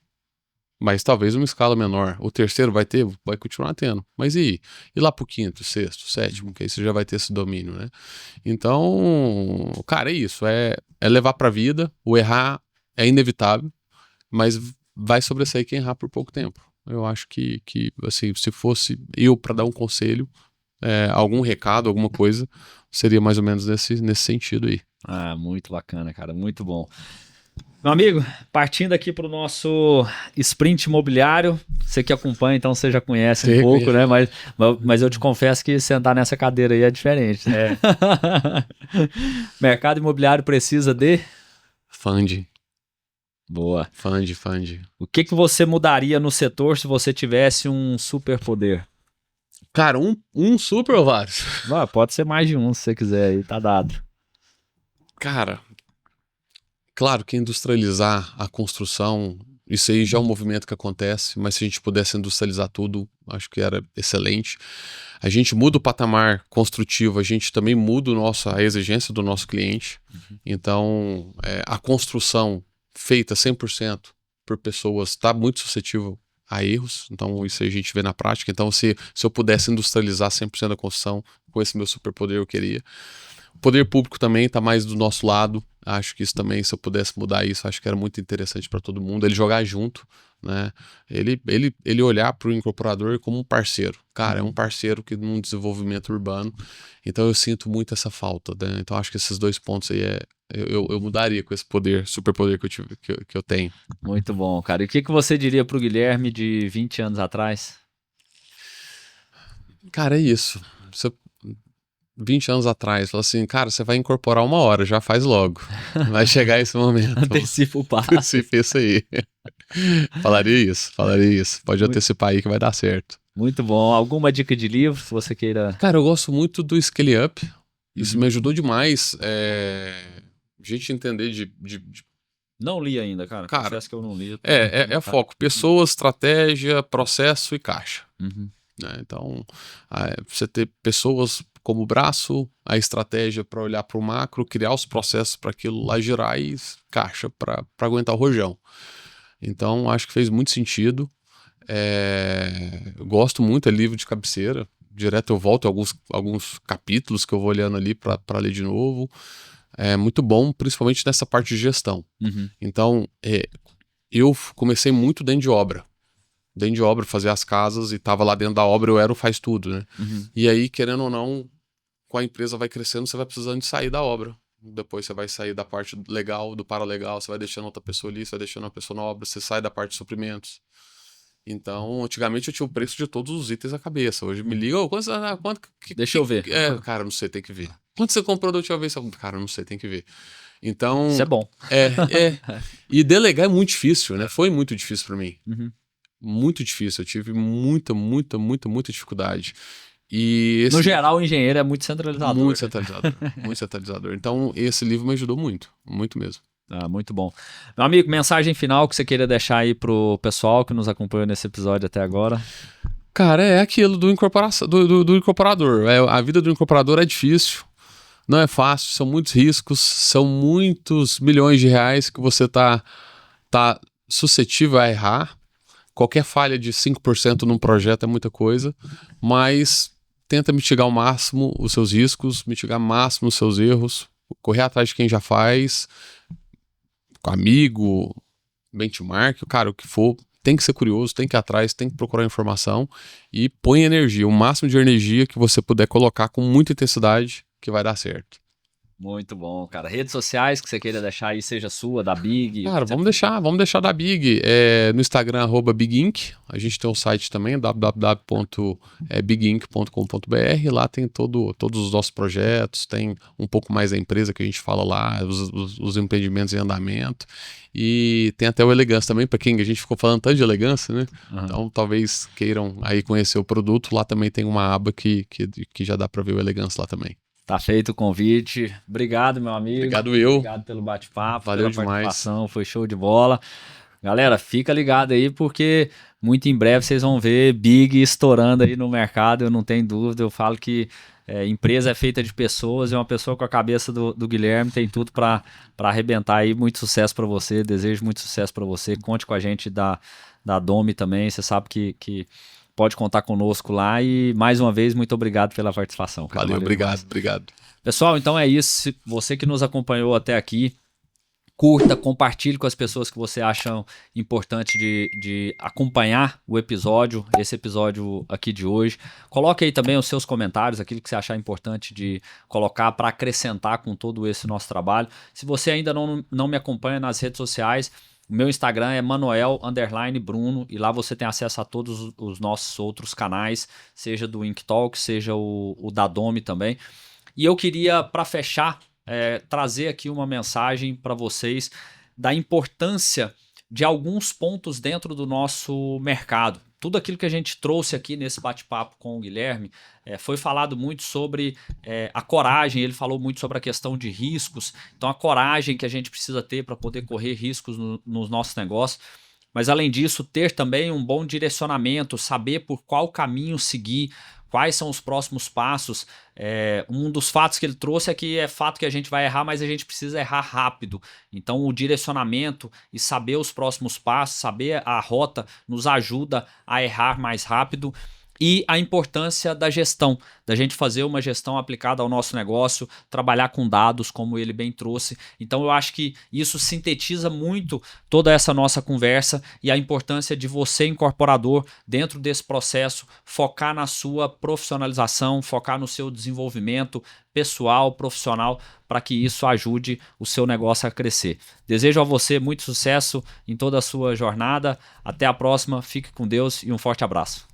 Mas talvez uma escala menor. O terceiro vai continuar tendo. Mas e lá pro quinto, sexto, sétimo, que aí você já vai ter esse domínio, né? Então, cara, é isso. É levar pra vida. O errar é inevitável, mas vai sobressair quem errar por pouco tempo. Eu acho que assim, se fosse eu para dar um conselho, algum recado, alguma coisa, seria mais ou menos nesse sentido aí. Ah, muito bacana, cara, muito bom. Meu amigo, partindo aqui para o nosso sprint imobiliário, você que acompanha, então você já conhece um pouco, né? Mas eu te confesso que sentar nessa cadeira aí é diferente. Né? Mercado imobiliário precisa de... Funding. Boa. Funding. O que você mudaria no setor se você tivesse um superpoder? Cara, um super ou vários? Pode ser mais de um, se você quiser aí, tá dado. Cara, claro que industrializar a construção, isso aí já é um movimento que acontece, mas se a gente pudesse industrializar tudo, acho que era excelente. A gente muda o patamar construtivo, a gente também muda a exigência do nosso cliente. Então, a construção feita 100% por pessoas está muito suscetível a erros, então isso a gente vê na prática. Então se eu pudesse industrializar 100% da construção com esse meu superpoder, eu queria. O poder público também está mais do nosso lado, acho que isso também, se eu pudesse mudar isso, acho que era muito interessante para todo mundo, ele jogar junto, né? Ele olhar para o incorporador como um parceiro. Cara, é um parceiro que num desenvolvimento urbano, então eu sinto muito essa falta, né? Então acho que esses dois pontos aí eu mudaria com esse superpoder que eu tenho. Muito bom, cara. E o que você diria pro Guilherme de 20 anos atrás? Cara, é isso. 20 anos atrás, fala assim, cara, você vai incorporar 1 hora, já faz logo. Vai chegar esse momento. Antecipa o passo. Antecipa isso aí. Falaria isso. Pode antecipar aí que vai dar certo. Muito bom. Alguma dica de livro, se você queira... Cara, eu gosto muito do Scale Up. Isso me ajudou demais. A gente entender de... Não li ainda, cara. Confesso que eu não li. É foco. Pessoas, estratégia, processo e caixa. Né? Então, você ter pessoas como braço, a estratégia para olhar para o macro, criar os processos para aquilo lá girar e caixa para aguentar o rojão. Então, acho que fez muito sentido. Gosto muito, é livro de cabeceira. Direto eu volto alguns capítulos que eu vou olhando ali para ler de novo. É muito bom, principalmente nessa parte de gestão. Então, eu comecei muito dentro de obra. Fazer as casas e tava lá dentro da obra, eu era o faz tudo, né? E aí, querendo ou não, com a empresa vai crescendo, você vai precisando de sair da obra. Depois você vai sair da parte legal, do paralegal, você vai deixando outra pessoa ali, você vai deixando uma pessoa na obra, você sai da parte de suprimentos. Então, antigamente eu tinha o preço de todos os itens à cabeça. Hoje me liga, quanto deixa eu ver. Cara, não sei, tem que ver. Quanto você comprou da última vez? Cara, não sei, tem que ver. Então... Isso é bom. E delegar é muito difícil, né? Foi muito difícil para mim. Muito difícil. Eu tive muita dificuldade. E no geral, o engenheiro é muito centralizador. Muito centralizador. Então, esse livro me ajudou muito mesmo. Muito bom. Meu amigo, mensagem final que você queria deixar aí pro pessoal que nos acompanhou nesse episódio até agora? Cara, é aquilo do incorporador. A vida do incorporador é difícil, não é fácil, são muitos riscos, são muitos milhões de reais que você tá suscetível a errar. Qualquer falha de 5% num projeto é muita coisa, mas tenta mitigar ao máximo os seus riscos, mitigar ao máximo os seus erros, correr atrás de quem já faz, com amigo, benchmark, cara, o que for, tem que ser curioso, tem que ir atrás, tem que procurar informação e põe energia, o máximo de energia que você puder colocar com muita intensidade que vai dar certo. Muito bom, cara. Redes sociais que você queira deixar aí, seja sua, da Big. Cara, vamos deixar da Big. No Instagram, @BigInc. A gente tem um site também, www.biginc.com.br. Lá tem todos os nossos projetos, tem um pouco mais da empresa que a gente fala lá, os empreendimentos em andamento. E tem até o Elegância também, para quem a gente ficou falando tanto de elegância, né? Uhum. Então talvez queiram aí conhecer o produto. Lá também tem uma aba que já dá para ver o Elegância lá também. Tá feito o convite. Obrigado, meu amigo. Obrigado eu. Obrigado pelo bate-papo, Valeu pela demais. participação. Foi show de bola. Galera, fica ligado aí porque muito em breve vocês vão ver Big estourando aí no mercado, eu não tenho dúvida. Eu falo que empresa é feita de pessoas e uma pessoa com a cabeça do Guilherme tem tudo para arrebentar aí. Muito sucesso para você, desejo muito sucesso para você. Conte com a gente da Domi também, você sabe que pode contar conosco lá e mais uma vez muito obrigado pela participação. Cara. Valeu, obrigado. Pessoal, então é isso. Você que nos acompanhou até aqui, curta, compartilhe com as pessoas que você acha importante de acompanhar esse episódio aqui de hoje. Coloque aí também os seus comentários, aquilo que você achar importante de colocar para acrescentar com todo esse nosso trabalho. Se você ainda não me acompanha nas redes sociais, o meu Instagram é Manuel_Bruno e lá você tem acesso a todos os nossos outros canais, seja do Inktalk, seja o da Domi também. E eu queria, para fechar, trazer aqui uma mensagem para vocês da importância de alguns pontos dentro do nosso mercado. Tudo aquilo que a gente trouxe aqui nesse bate-papo com o Guilherme foi falado muito sobre a coragem, ele falou muito sobre a questão de riscos, então a coragem que a gente precisa ter para poder correr riscos nos nossos negócios, mas além disso ter também um bom direcionamento, saber por qual caminho seguir, quais são os próximos passos. Um dos fatos que ele trouxe é que é fato que a gente vai errar, mas a gente precisa errar rápido. Então o direcionamento e saber os próximos passos, saber a rota, nos ajuda a errar mais rápido. E a importância da gestão, da gente fazer uma gestão aplicada ao nosso negócio, trabalhar com dados, como ele bem trouxe. Então eu acho que isso sintetiza muito toda essa nossa conversa e a importância de você, incorporador, dentro desse processo, focar na sua profissionalização, focar no seu desenvolvimento pessoal, profissional, para que isso ajude o seu negócio a crescer. Desejo a você muito sucesso em toda a sua jornada. Até a próxima, fique com Deus e um forte abraço.